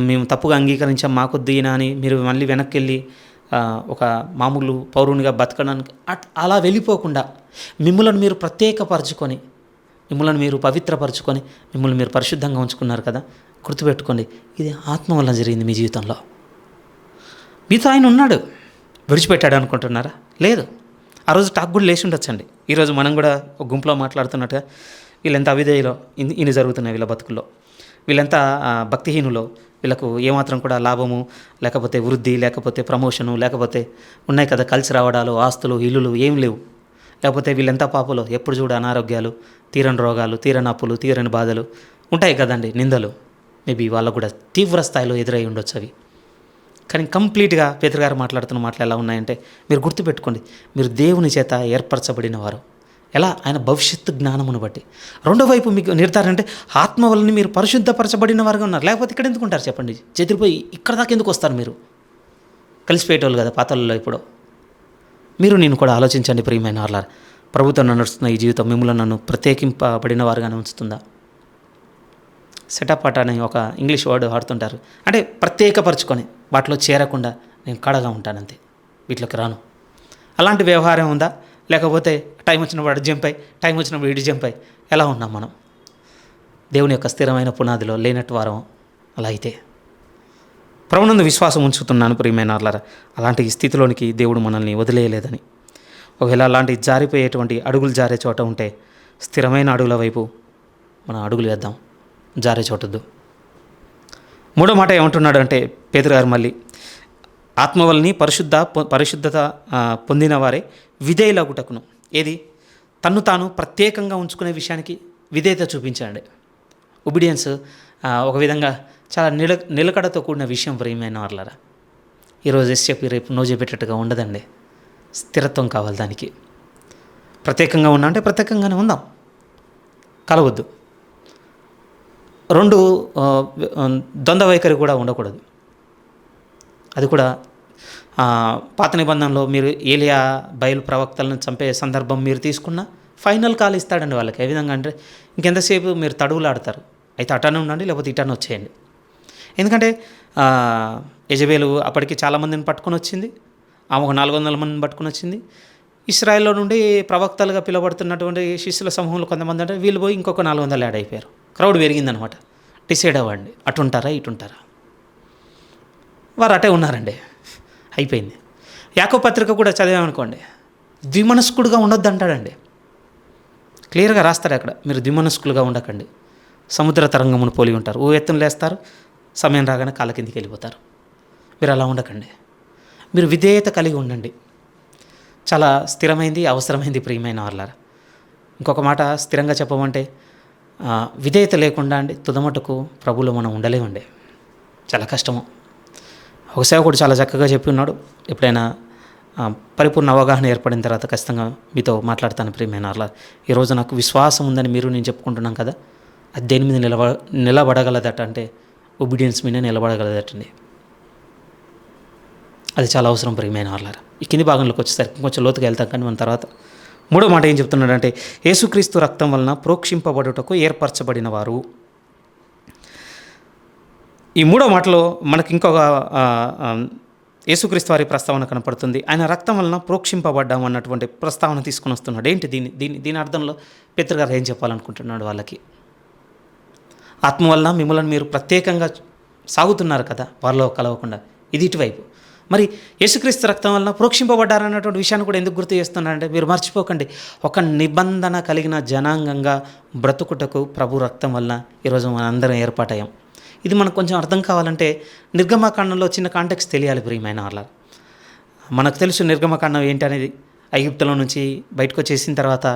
మేము తప్పుగా అంగీకరించాం మాకొద్దీనా అని మీరు మళ్ళీ వెనక్కి వెళ్ళి ఒక మామూలు పౌరునిగా బతకడానికి అలా వెళ్ళిపోకుండా మిమ్మల్ని మీరు ప్రత్యేకపరచుకొని, మిమ్మల్ని మీరు పవిత్రపరచుకొని, మిమ్మల్ని మీరు పరిశుద్ధంగా ఉంచుకున్నారు కదా. గుర్తుపెట్టుకోండి, ఇది ఆత్మ వల్ల జరిగింది మీ జీవితంలో. మీతో ఆయన ఉన్నాడు, విడిచిపెట్టాడు అనుకుంటున్నారా? లేదు. ఆ రోజు టాక్ కూడా లేచి ఉండొచ్చండి. ఈరోజు మనం కూడా ఒక గుంపులో మాట్లాడుతున్నట్టుగా వీళ్ళెంత అవిధేయులో ఇన్ని జరుగుతున్నాయి వీళ్ళ బతుకుల్లో, వీళ్ళెంత భక్తిహీనులో, వీళ్ళకు ఏమాత్రం కూడా లాభము లేకపోతే వృద్ధి లేకపోతే ప్రమోషను లేకపోతే ఉన్నాయి కదా, కలిసి రావడాలు, ఆస్తులు, ఇల్లులు ఏం లేవు. లేకపోతే వీళ్ళెంత పాపలో, ఎప్పుడు చూడు అనారోగ్యాలు, తీరని రోగాలు, తీరని అప్పులు, తీరని బాధలు ఉంటాయి కదండి, నిందలు. మేబీ వాళ్ళకు కూడా తీవ్ర స్థాయిలో ఎదురై ఉండొచ్చు అవి. కానీ కంప్లీట్గా పేతురు గారు మాట్లాడుతున్న మాటలు ఎలా ఉన్నాయంటే, మీరు గుర్తుపెట్టుకోండి, మీరు దేవుని చేత ఏర్పరచబడిన వారు. ఎలా? ఆయన భవిష్యత్తు జ్ఞానమును బట్టి. రెండో వైపు మీకు నిర్ధారణ అంటే, ఆత్మ వలన మీరు పరిశుద్ధపరచబడిన వారుగా ఉన్నారు. లేకపోతే ఇక్కడ ఎందుకు ఉంటారు చెప్పండి? చెదిరిపోయి ఇక్కడ దాకా ఎందుకు వస్తారు? మీరు కలిసిపోయేటోళ్ళు కదా పాతలలో. ఇప్పుడు మీరు నేను కూడా ఆలోచించండి ప్రియమైన వాళ్ళారా. ప్రభుత్వం నడుస్తున్న ఈ జీవితం మిమ్మల్ని నన్ను ప్రత్యేకింపబడిన వారుగానే ఉంచుతుందా? సెటప్ అని ఒక ఇంగ్లీష్ వర్డ్ వాడుతుంటారు. అంటే ప్రత్యేకపరచుకొని వాటిలో చేరకుండా నేను కడగా ఉంటానంతే, వీటిలోకి రాను. అలాంటి వ్యవహారం ఉందా? లేకపోతే టైం వచ్చినప్పుడు అటు జంప్ అయి, టైం వచ్చినప్పుడు ఇటు జంప్ అయి ఎలా ఉన్నాం మనం? దేవుని యొక్క స్థిరమైన పునాదిలో లేనట్టు వారం. అలా అయితే ప్రభునందు విశ్వాసం ఉంచుతున్నాను ప్రియమైన వాళ్ళారా. అలాంటి స్థితిలోనికి దేవుడు మనల్ని వదిలేయలేదని. ఒకవేళ అలాంటి జారిపోయేటువంటి అడుగులు జారే చోట ఉంటే స్థిరమైన అడుగుల వైపు మనం అడుగులు వేద్దాం, జారే చోటద్దు. మూడో మాట ఏమంటున్నాడు అంటే పేతురు గారు మళ్ళీ, ఆత్మ వలని పరిశుద్ధత పొందిన వారే విధేయులగుటకును. ఏది? తన్ను తాను ప్రత్యేకంగా ఉంచుకునే విషయానికి విధేయత చూపించండి. ఒబీడియన్స్ ఒక విధంగా చాలా నిలకడతో కూడిన విషయం ప్రియమైన వాళ్ళారా. ఈరోజు ఎస్ చెప్పి రేపు నో చెప్పేటట్టుగా ఉండదండి. స్థిరత్వం కావాలి దానికి. ప్రత్యేకంగా ఉన్నా అంటే ప్రత్యేకంగానే ఉందాం, కలవద్దు. రెండు ద్వంద్వ వైఖరి కూడా ఉండకూడదు. అది కూడా పాత నిబంధనలో మీరు ఏలియా బయలు ప్రవక్తలను చంపే సందర్భం మీరు తీసుకున్న ఫైనల్ కాల్ ఇస్తాడండి వాళ్ళకి. ఏ విధంగా అంటే, ఇంకెంతసేపు మీరు తడువులాడతారు, అయితే అటానే ఉండండి, లేకపోతే ఇటానే వచ్చేయండి. ఎందుకంటే యెజబెలు అప్పటికి చాలామందిని పట్టుకొని వచ్చింది. ఆమె ఒక 400 మందిని పట్టుకొని వచ్చింది. ఇశ్రాయేల్లో నుండి ప్రవక్తలుగా పిలువబడుతున్నటువంటి శిష్యుల సమూహంలో కొంతమంది అంటే వీళ్ళు పోయి ఇంకొక 400 యాడ్ అయిపోయారు. క్రౌడ్ పెరిగిందనమాట. డిసైడ్ అవ్వండి, అటుంటారా ఇటుంటారా. వారు అటే ఉన్నారండి, అయిపోయింది. యాకోబు పత్రిక కూడా చదివామనుకోండి, ద్విమనస్కుడుగా ఉండొద్దు అంటాడండి. క్లియర్గా రాస్తారు అక్కడ, మీరు ద్విమనస్కులుగా ఉండకండి, సముద్ర తరంగమును పోలి ఉంటారు. ఓ ఎత్తున లేస్తారు, సమయం రాగానే కాళ్ళ కిందికి వెళ్ళిపోతారు. మీరు అలా ఉండకండి, మీరు విధేయత కలిగి ఉండండి. చాలా స్థిరమైంది, అవసరమైంది ప్రియమైన వాళ్ళారా. ఇంకొక మాట స్థిరంగా చెప్పమంటే, విధేయత లేకుండా అండి తుదమటుకు ప్రభువులో మనం ఉండలేమండి, చాలా కష్టము. ఒక సేవకుడు చాలా చక్కగా చెప్పి ఉన్నాడు. ఎప్పుడైనా పరిపూర్ణ అవగాహన ఏర్పడిన తర్వాత ఖచ్చితంగా మీతో మాట్లాడతాను ప్రియమైన వాళ్ళ. ఈరోజు నాకు విశ్వాసం ఉందని మీరు నేను చెప్పుకుంటున్నాం కదా, అది దేని మీద నిలబడగలదట అంటే ఒబీడియన్స్ మీద నిలబడగలదటండి. అది చాలా అవసరం ప్రియమైన వాళ్ళారా. ఈ కింది భాగంలోకి వచ్చేసరికి కొంచెం లోతుగా వెళ్తాం, కానీ మన తర్వాత మూడో మాట ఏం చెప్తున్నాడంటే, యేసుక్రీస్తు రక్తం వలన ప్రోక్షింపబడుటకు ఏర్పరచబడిన వారు. ఈ మూడో మాటలో మనకి ఇంకొక యేసుక్రీస్తు వారి ప్రస్తావన కనపడుతుంది. ఆయన రక్తం వలన ప్రోక్షింపబడ్డాం అన్నటువంటి ప్రస్తావన తీసుకుని వస్తున్నాడు. ఏంటి దీని అర్థంలో పేతురు గారు ఏం చెప్పాలనుకుంటున్నాడు వాళ్ళకి? ఆత్మ వలన మిమ్మల్ని మీరు ప్రత్యేకంగా సాగుతున్నారు కదా వారిలో కలవకుండా, ఇది ఇటువైపు. మరి యేసుక్రీస్తు రక్తం వలన ప్రోక్షింపబడ్డారన్నటువంటి విషయాన్ని కూడా ఎందుకు గుర్తు చేస్తున్నారంటే, మీరు మర్చిపోకండి, ఒక నిబంధన కలిగిన జనాంగంగా బ్రతుకుటకు ప్రభు రక్తం వలన ఈరోజు మన అందరం ఏర్పాటయ్యాం. ఇది మనకు కొంచెం అర్థం కావాలంటే నిర్గమకాండంలో చిన్న కాంటెక్స్ట్ తెలియాలి ప్రియమైన వాళ్ళ. మనకు తెలుసు నిర్గమకాండం ఏంటి అనేది. ఐగుప్తులో నుంచి బయటకు వచ్చేసిన తర్వాత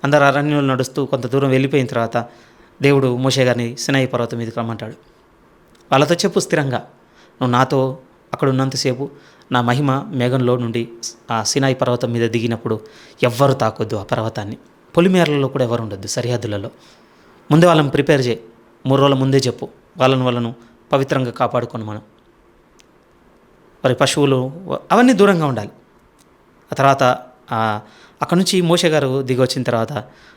అందరు అరణ్యంలో నడుస్తూ కొంత దూరం వెళ్ళిపోయిన తర్వాత దేవుడు మోషే గారిని సినాయి పర్వతం మీదకి రమ్మంటాడు. వాళ్ళతో చెప్పు స్థిరంగా, నువ్వు నాతో అక్కడ ఉన్నంతసేపు నా మహిమ మేఘంలో నుండి ఆ సినాయి పర్వతం మీద దిగినప్పుడు ఎవ్వరు తాకొద్దు ఆ పర్వతాన్ని. పొలిమేరలలో కూడా ఎవరు ఉండొద్దు, సరిహద్దులలో. ముందే వాళ్ళని ప్రిపేర్ చేయి, 3 రోజుల ముందే చెప్పు, వాళ్ళను పవిత్రంగా కాపాడుకొని మనం. మరి పశువులు అవన్నీ దూరంగా ఉండాలి. ఆ తర్వాత అక్కడ నుంచి మోషే గారు దిగి వచ్చిన తర్వాత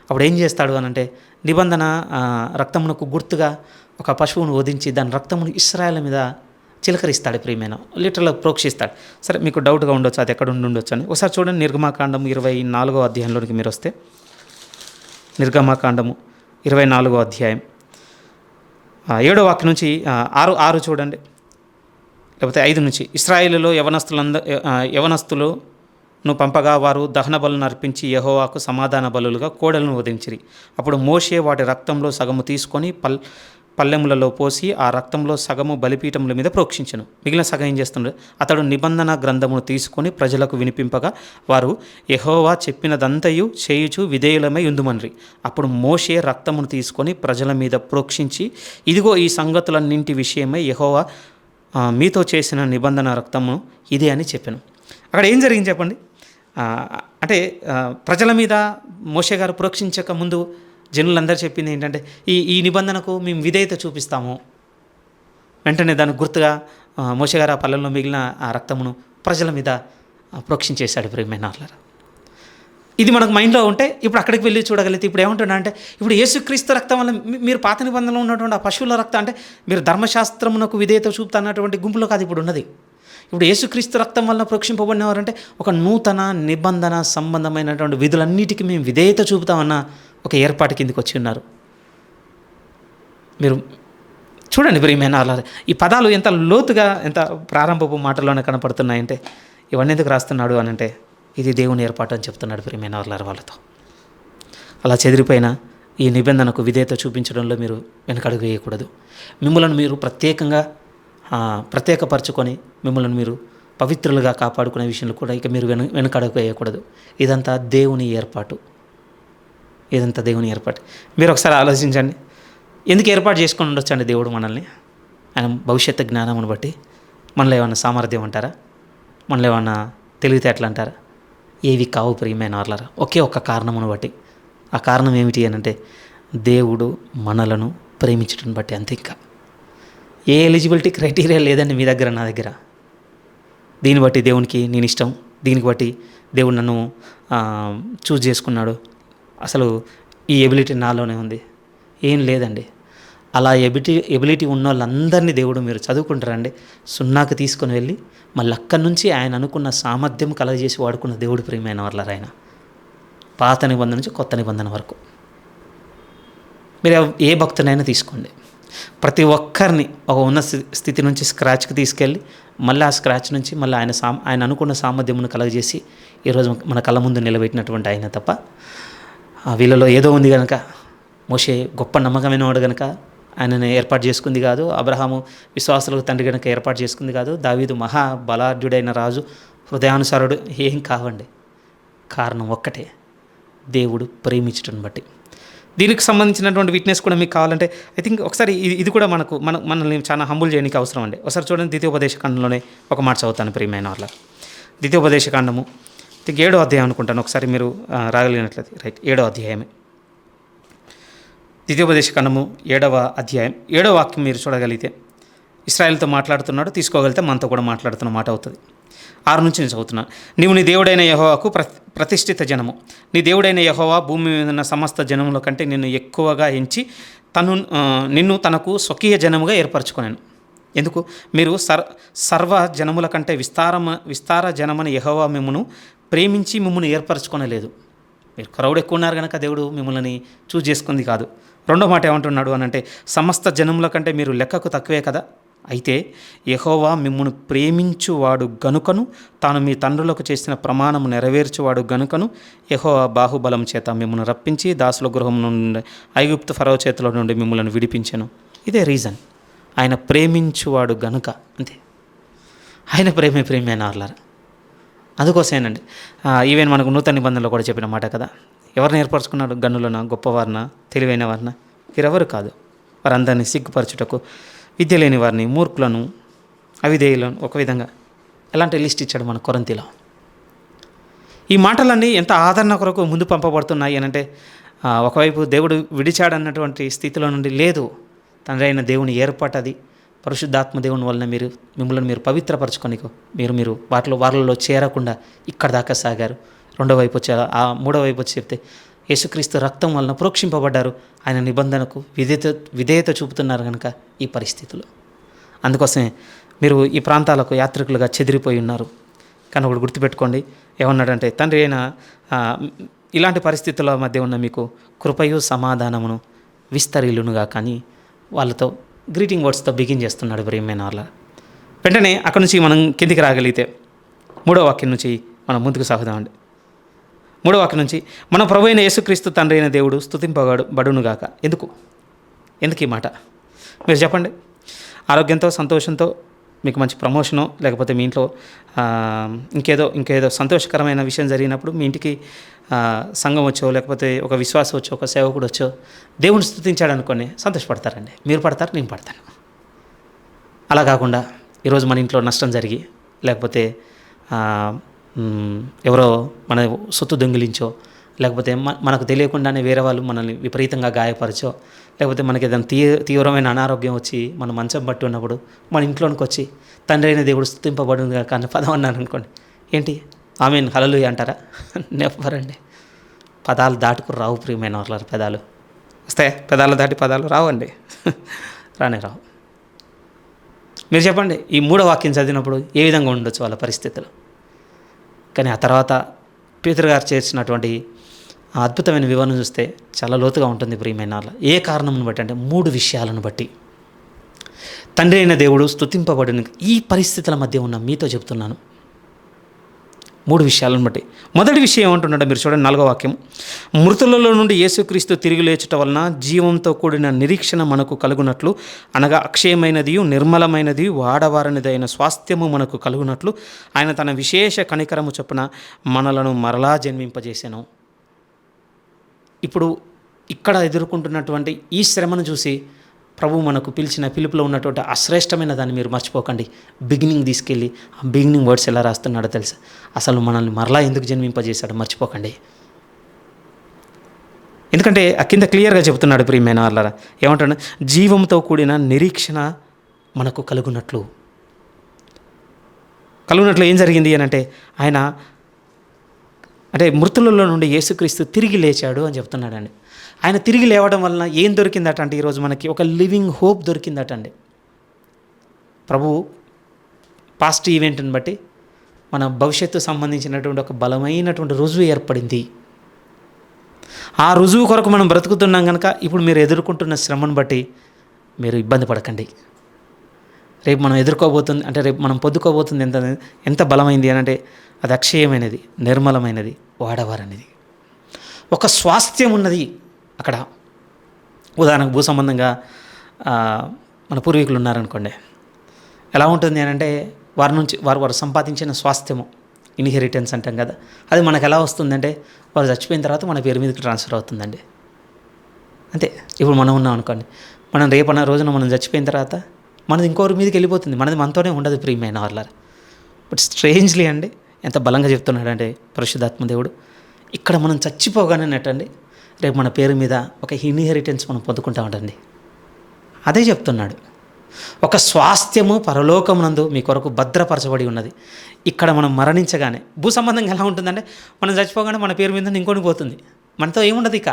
అప్పుడు ఏం చేస్తాడు అని అంటే, నిబంధన రక్తమునకు గుర్తుగా ఒక పశువును వధించి దాని రక్తమును ఇశ్రాయేలు మీద చిలకరిస్తాడు ప్రియమైన, లిటరల్గా ప్రోక్షిస్తాడు. సరే, మీకు డౌట్గా ఉండొచ్చు అది ఎక్కడ ఉండొచ్చు అని. ఒకసారి చూడండి, నిర్గమాకాండం 24వ అధ్యాయంలోనికి మీరు వస్తే, నిర్గమాకాండము 24వ అధ్యాయం 7వ వాక్యం నుంచి 6 చూడండి, లేకపోతే 5 నుంచి. ఇశ్రాయేలులో యవనస్తులను పంపగా వారు దహన బలులను అర్పించి యెహోవాకు సమాధాన బలులుగా కోడలను వధించిరి. అప్పుడు మోషే వాటి రక్తంలో సగము తీసుకొని పల్లెములలో పోసి ఆ రక్తంలో సగము బలిపీఠముల మీద ప్రోక్షించను. మిగిలిన సగం ఏం చేస్తున్నాడు? అతడు నిబంధన గ్రంథమును తీసుకొని ప్రజలకు వినిపింపగా వారు యెహోవా చెప్పినదంతయు చేయుచు విధేయులమై ఉందుమన్రి. అప్పుడు మోషే రక్తమును తీసుకొని ప్రజల మీద ప్రోక్షించి, ఇదిగో ఈ సంగతులన్నింటి విషయమై యెహోవా మీతో చేసిన నిబంధన రక్తము ఇదే అని చెప్పాను. అక్కడ ఏం జరిగింది చెప్పండి? అంటే ప్రజల మీద మోషే గారు ప్రోక్షించక ముందు జనులందరూ చెప్పింది ఏంటంటే, ఈ నిబంధనకు మేము విధేయత చూపిస్తాము. వెంటనే దానికి గుర్తుగా మోషే గారు ఆ పల్లెల్లో మిగిలిన ఆ రక్తమును ప్రజల మీద ప్రోక్షించేశాడు. ప్రియమైన వాళ్ళారా, ఇది మనకు మైండ్లో ఉంటే ఇప్పుడు అక్కడికి వెళ్ళి చూడగలిగితే ఇప్పుడు ఏమంటున్నా అంటే, ఇప్పుడు యేసుక్రీస్తు రక్తం వల్ల మీరు పాత నిబంధనలో ఉన్నటువంటి ఆ పశువుల రక్తం అంటే మీరు ధర్మశాస్త్రమునకు విధేయత చూపుతా అన్నటువంటి గుంపులో కాదు ఇప్పుడు ఉన్నది. ఇప్పుడు యేసుక్రీస్తు రక్తం వలన ప్రోక్షింపబడినవారంటే ఒక నూతన నిబంధన సంబంధమైనటువంటి విధులన్నిటికీ మేము విధేయత చూపుతామన్న ఒక ఏర్పాటు కిందికి వచ్చి ఉన్నారు. మీరు చూడండి ప్రియమైన వాళ్ళ, ఈ పదాలు ఎంత లోతుగా ఎంత ప్రారంభపు మాటల్లోనే కనపడుతున్నాయంటే, ఇవన్నీ ఎందుకు రాస్తున్నాడు అని అంటే ఇది దేవుని ఏర్పాటు అని చెప్తున్నాడు ప్రియమైన వాళ్ళతో. అలా చెదిరిపోయిన ఈ నిబంధనకు విధేయత చూపించడంలో మీరు వెనకడుగు వేయకూడదు. మిమ్మల్ని మీరు ప్రత్యేకపరచుకొని మిమ్మల్ని మీరు పవిత్రులుగా కాపాడుకునే విషయంలో కూడా ఇక మీరు వెనకడుగు వేయకూడదు. ఇదంతా దేవుని ఏర్పాటు. మీరు ఒకసారి ఆలోచించండి, ఎందుకు ఏర్పాటు చేసుకొని ఉండొచ్చండి దేవుడు మనల్ని? ఆయన భవిష్యత్తు జ్ఞానమును బట్టి. మనలో ఏమన్నా సామర్థ్యం అంటారా? మనలో ఏమన్నా తెలివితేటలు అంటారా? ఏవి కావు ప్రియమైన వాళ్ళారా. ఒకే ఒక్క కారణమును బట్టి. ఆ కారణం ఏమిటి అని అంటే దేవుడు మనలను ప్రేమించడం బట్టి, అంతే. ఇంకా ఏ ఎలిజిబిలిటీ క్రైటీరియా లేదండి మీ దగ్గర, నా దగ్గర. దీన్ని బట్టి దేవునికి నేను ఇష్టం, దీనికి బట్టి దేవుడు నన్ను చూజ్ చేసుకున్నాడు, అసలు ఈ ఎబిలిటీ నాలోనే ఉంది, ఏం లేదండి. అలా ఎబిలిటీ ఉన్న వాళ్ళందరినీ దేవుడు మీరు చదువుకుంటారండి, సున్నాకు తీసుకొని వెళ్ళి మళ్ళీ అక్కడి నుంచి ఆయన అనుకున్న సామర్థ్యం కలగజేసి వాడుకున్న దేవుడు ప్రియమైన వాళ్ళ ఆయన. పాత నిబంధన నుంచి కొత్త నిబంధన వరకు మీరు ఏ భక్తునైనా తీసుకోండి, ప్రతి ఒక్కరిని ఒక ఉన్న స్థితి నుంచి స్క్రాచ్కి తీసుకెళ్ళి మళ్ళీ ఆ స్క్రాచ్ నుంచి మళ్ళీ ఆయన అనుకున్న సామర్థ్యమును కలగజేసి ఈరోజు మన కళ్ళ ముందు నిలబెట్టినటువంటి ఆయన తప్ప వీళ్ళలో ఏదో ఉంది కనుక, మోషే గొప్ప నమ్మకమైన వాడు కనుక ఆయనను ఏర్పాటు చేసుకుంది కాదు, అబ్రహాము విశ్వాసులకు తండ్రి కనుక ఏర్పాటు చేసుకుంది కాదు, దావీదు మహాబలాఢ్యుడైన రాజు హృదయానుసారుడు, ఏం కావండి. కారణం ఒక్కటే, దేవుడు ప్రేమించటం బట్టి. దీనికి సంబంధించినటువంటి విట్నెస్ కూడా మీకు కావాలంటే ఐ థింక్ ఒకసారి ఇది కూడా మనల్ని చాలా హంబుల్ చేయడానికి అవసరం అండి. ఒకసారి చూడండి, ద్వితీయోపదేశకాండంలోనే ఒక మాట చదువుతాను ప్రియమైన వాళ్ళ. ద్వితీయోపదేశకాండము 7వ అధ్యాయం అనుకుంటాను, ఒకసారి మీరు రాగలిగినట్లయితే. రైట్, 7వ అధ్యాయమే. ద్వితీయోపదేశకాండము 7వ అధ్యాయం 7వ వాక్యం మీరు చూడగలిగితే, ఇశ్రాయేలుతో మాట్లాడుతున్నాడు, తీసుకోగలిగితే మనతో కూడా మాట్లాడుతున్న మాట అవుతుంది. 6 నుంచి నేను చదువుతున్నాను. నీవు నీ దేవుడైన యెహోవాకు ప్రతిష్ఠిత జనము. నీ దేవుడైన యెహోవా భూమి మీద ఉన్న సమస్త జనముల కంటే నిన్ను ఎక్కువగా ఎంచి నిన్ను తనకు స్వకీయ జనముగా ఏర్పరచుకొనెను. ఎందుకు? మీరు సర్వ జనముల కంటే విస్తార జనమని యెహోవా మిమ్మును ప్రేమించి మిమ్మల్ని ఏర్పరచుకొనలేదు. మీరు క్రౌడ్ ఎక్కువ ఉన్నారు కనుక దేవుడు మిమ్మల్ని చూజ్ చేసుకుంది కాదు. రెండో మాట ఏమంటున్నాడు అని అంటే, సమస్త జనముల కంటే మీరు లెక్కకు తక్కువే కదా. అయితే యెహోవా మిమ్మును ప్రేమించువాడు గనుకను, తాను మీ తండ్రులకు చేసిన ప్రమాణము నెరవేర్చువాడు గనుకను యెహోవా బాహుబలం చేత మిమ్మల్ని రప్పించి దాసుల గృహం నుండి ఐగుప్తు ఫరో చేతిలో నుండి మిమ్మల్ని విడిపించెను. ఇదే రీజన్, ఆయన ప్రేమించువాడు గనుక, అంతే. ఆయన ప్రేమైన వాళ్ళారా. అందుకోసమేనండి ఈవెన్ మనకు నూతన నిబంధనలో కూడా చెప్పిన మాట కదా, ఎవరిని ఏర్పరచుకున్నాడు? గనులన, గొప్పవారిన, తెలివైన వారిన? వీరెవరు కాదు. వారందరినీ సిగ్గుపరచుటకు, విద్య లేని వారిని, మూర్ఖులను, అవిధేయులను, ఒక విధంగా ఎలాంటి లిస్ట్ ఇచ్చాడు మన కొరింథీలో. ఈ మాటలన్నీ ఎంత ఆదరణ కొరకు ముందు పంపబడుతున్నాయి అనంటే, ఒకవైపు దేవుడు విడిచాడన్నటువంటి స్థితిలో నుండి లేదు, తండ్రి అయిన దేవుని ఏర్పాటు అది. పరిశుద్ధాత్మ దేవుని వలన మిమ్మల్ని మీరు పవిత్రపరచుకొనికో మీరు వారిలో చేరకుండా ఇక్కడ దాకా సాగారు. రెండో వైపు వచ్చి మూడో వైపు వచ్చి చెప్తే యేసుక్రీస్తు రక్తం వలన ప్రోక్షింపబడ్డారు. ఆయన నిబంధనకు విధేయత చూపుతున్నారు కనుక ఈ పరిస్థితులు. అందుకోసమే మీరు ఈ ప్రాంతాలకు యాత్రికులుగా చెదిరిపోయి ఉన్నారు. కానీ ఒకటి గుర్తుపెట్టుకోండి, ఏమన్నాడంటే, తండ్రి అయిన ఇలాంటి పరిస్థితుల మధ్య ఉన్న మీకు కృపయు సమాధానమును విస్తరిలునుగా కానీ వాళ్ళతో గ్రీటింగ్ వర్డ్స్తో బిగిన్ చేస్తున్నాడు ప్రియమైన వాళ్ళ. వెంటనే అక్కడి నుంచి మనం కిందికి రాగలిగితే 3వ వాక్యం నుంచి మనం ముందుకు సాగుదామండి. 3వ వాక్యం నుంచి, మన ప్రభు అయిన యేసుక్రీస్తు తండ్రి అయిన దేవుడు స్తుతింపబడునుగాక. ఎందుకు ఈ మాట? మీరు చెప్పండి. ఆరోగ్యంతో, సంతోషంతో మీకు మంచి ప్రమోషనో, లేకపోతే మీ ఇంట్లో ఇంకేదో సంతోషకరమైన విషయం జరిగినప్పుడు మీ ఇంటికి సంఘం వచ్చో, లేకపోతే ఒక విశ్వాసం వచ్చో, ఒక సేవకుడు వచ్చో దేవుని స్తుతించాడు అనుకోని సంతోషపడతారండి. మీరు పడతారు, నేను పడతాను. అలా కాకుండా ఈరోజు మన ఇంట్లో నష్టం జరిగి, లేకపోతే ఎవరో మన సొత్తు దొంగిలించో, లేకపోతే మనకు తెలియకుండానే వేరే వాళ్ళు మనల్ని విపరీతంగా గాయపరచో, లేకపోతే మనకి ఏదైనా తీవ్రమైన అనారోగ్యం వచ్చి మనం మంచం పట్టి ఉన్నప్పుడు మన ఇంట్లోనికి వచ్చి తండ్రి అయిన దేవుడు స్తుతింపబడును గాక అన్న పదం అన్నాను అనుకోండి, ఏంటి ఆమేన్ హల్లెలూయా అంటారా? నెవ్వరండి. పదాలు దాటుకు రావు ప్రియమైన వాళ్ళ పెదాలు వస్తాయి, పెదాలు దాటి పదాలు రావండి. రానే రావు. మీరు చెప్పండి, ఈ 3వ వాక్యం చదివినప్పుడు ఏ విధంగా ఉండొచ్చు వాళ్ళ పరిస్థితులు? కానీ ఆ తర్వాత పేతురు గారు చేర్చినటువంటి అద్భుతమైన వివరణ చూస్తే చాలా లోతుగా ఉంటుంది ప్రియమైన వాళ్ళ. ఏ కారణంను బట్టి అంటే 3 విషయాలను బట్టి తండ్రి అయిన దేవుడు స్తుతింపబడిన ఈ పరిస్థితుల మధ్య ఉన్న మీతో చెప్తున్నాను. 3 విషయాలను బట్టి. మొదటి విషయం ఏమంటున్నాడో మీరు చూడండి, 4వ వాక్యం. మృతులలో నుండి యేసుక్రీస్తు తిరిగి లేచుట వలన జీవంతో కూడిన నిరీక్షణ మనకు కలుగునట్లు, అనగా అక్షయమైనది, నిర్మలమైనది, వాడవారనిదైన స్వాస్థ్యము మనకు కలుగునట్లు ఆయన తన విశేష కనికరము చొప్పున మనలను మరలా జన్మింపజేసెను. ఇప్పుడు ఇక్కడ ఎదుర్కొంటున్నటువంటి ఈ శ్రమను చూసి ప్రభు మనకు పిలిచిన పిలుపులో ఉన్నటువంటి అశ్రేష్టమైన దాన్ని మీరు మర్చిపోకండి. బిగినింగ్ తీసుకెళ్ళి ఆ బిగినింగ్ వర్డ్స్ ఎలా రాస్తున్నాడో తెలుసా? అసలు మనల్ని మరలా ఎందుకు జన్మింపజేశాడో మర్చిపోకండి. ఎందుకంటే ఆ కింద క్లియర్గా చెబుతున్నాడు ప్రియమైన వాళ్ళారా. ఏమంటాడు? జీవంతో కూడిన నిరీక్షణ మనకు కలుగునట్లు ఏం జరిగింది అని అంటే, ఆయన అంటే మృతులలో నుండి యేసుక్రీస్తు తిరిగి లేచాడు అని చెప్తున్నాడండి. ఆయన తిరిగి లేవడం వలన ఏం దొరికిందట అంటే, ఈరోజు మనకి ఒక లివింగ్ హోప్ దొరికిందట అండి. ప్రభు పాస్ట్ ఈవెంట్ని బట్టి మన భవిష్యత్తు సంబంధించినటువంటి ఒక బలమైనటువంటి రుజువు ఏర్పడింది. ఆ రుజువు కొరకు మనం బ్రతుకుతున్నాం కనుక ఇప్పుడు మీరు ఎదుర్కొంటున్న శ్రమను బట్టి మీరు ఇబ్బంది పడకండి. రేపు మనం ఎదుర్కోబోతుంది అంటే, రేపు మనం పొందుకోబోతుంది ఎంత బలమైంది అని అంటే, అది అక్షయమైనది, నిర్మలమైనది, వాడవారనేది, ఒక స్వాస్థ్యం ఉన్నది అక్కడ. ఉదాహరణకు భూ సంబంధంగా మన పూర్వీకులు ఉన్నారనుకోండి, ఎలా ఉంటుంది అని అంటే, వారి నుంచి వారు సంపాదించిన స్వాస్థ్యము, ఇన్హెరిటెన్స్ అంటాం కదా, అది మనకు ఎలా వస్తుందంటే వారు చచ్చిపోయిన తర్వాత మన పేరు మీదకి ట్రాన్స్ఫర్ అవుతుందండి. అంతే. ఇప్పుడు మనం ఉన్నాం అనుకోండి, మనం రేపన్న రోజున మనం చచ్చిపోయిన తర్వాత మనది ఇంకోరి మీదకి వెళ్ళిపోతుంది, మనది మనతోనే ఉండదు ప్రియమైన వాళ్ళ. బట్ స్ట్రేంజ్లీ అండి, ఎంత బలంగా చెప్తున్నాడంటే పరిశుద్ధాత్మ దేవుడు, ఇక్కడ మనం చచ్చిపోగానేటండి రేపు మన పేరు మీద ఒక ఇన్హెరిటెన్స్ మనం పొందుకుంటామంటండి. అదే చెప్తున్నాడు. ఒక స్వాస్థ్యము పరలోకమునందు మీ కొరకు భద్రపరచబడి ఉన్నది. ఇక్కడ మనం మరణించగానే భూ సంబంధంగా ఎలా ఉంటుందంటే, మనం చచ్చిపోగానే మన పేరు మీద ఇంకొని పోతుంది, మనతో ఏముండదు ఇక.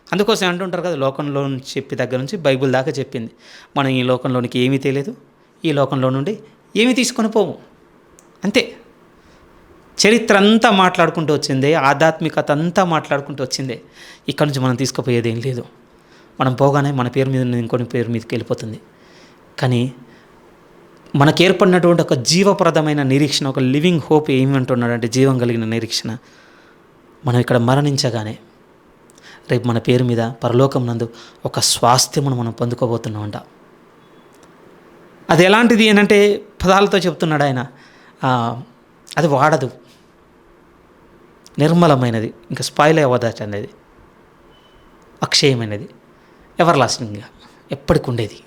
అందుకోసం అంటుంటారు కదా, లోకంలో చెప్పి దగ్గర నుంచి బైబిల్ దాకా చెప్పింది, మనం ఈ లోకంలోనికి ఏమీ తెలియదు, ఈ లోకంలో నుండి ఏమీ తీసుకొని పోము. అంతే. చరిత్ర అంతా మాట్లాడుకుంటూ వచ్చిందే, ఆధ్యాత్మికత అంతా మాట్లాడుకుంటూ వచ్చిందే. ఇక్కడ నుంచి మనం తీసుకుపోయేది ఏం లేదు. మనం పోగానే మన పేరు మీద ఇంకొని పేరు మీదకి వెళ్ళిపోతుంది. కానీ మనకు ఏర్పడినటువంటి ఒక జీవప్రదమైన నిరీక్షణ, ఒక లివింగ్ హోప్ ఏమంటున్నాడంటే, జీవం కలిగిన నిరీక్షణ. మనం ఇక్కడ మరణించగానే రేపు మన పేరు మీద పరలోకం నందు ఒక స్వాస్థ్యమును మనం పొందుకోబోతున్నామంట. అది ఎలాంటిది ఏంటంటే, పదాలతో చెప్తున్నాడు ఆయన, అది వాడదు, నిర్మలమైనది, ఇంకా స్పాయిల్ అవ్వదట అనేది, అక్షయమైనది, ఎవర్ లాస్టింగ్గా ఎప్పటికి ఉండేది.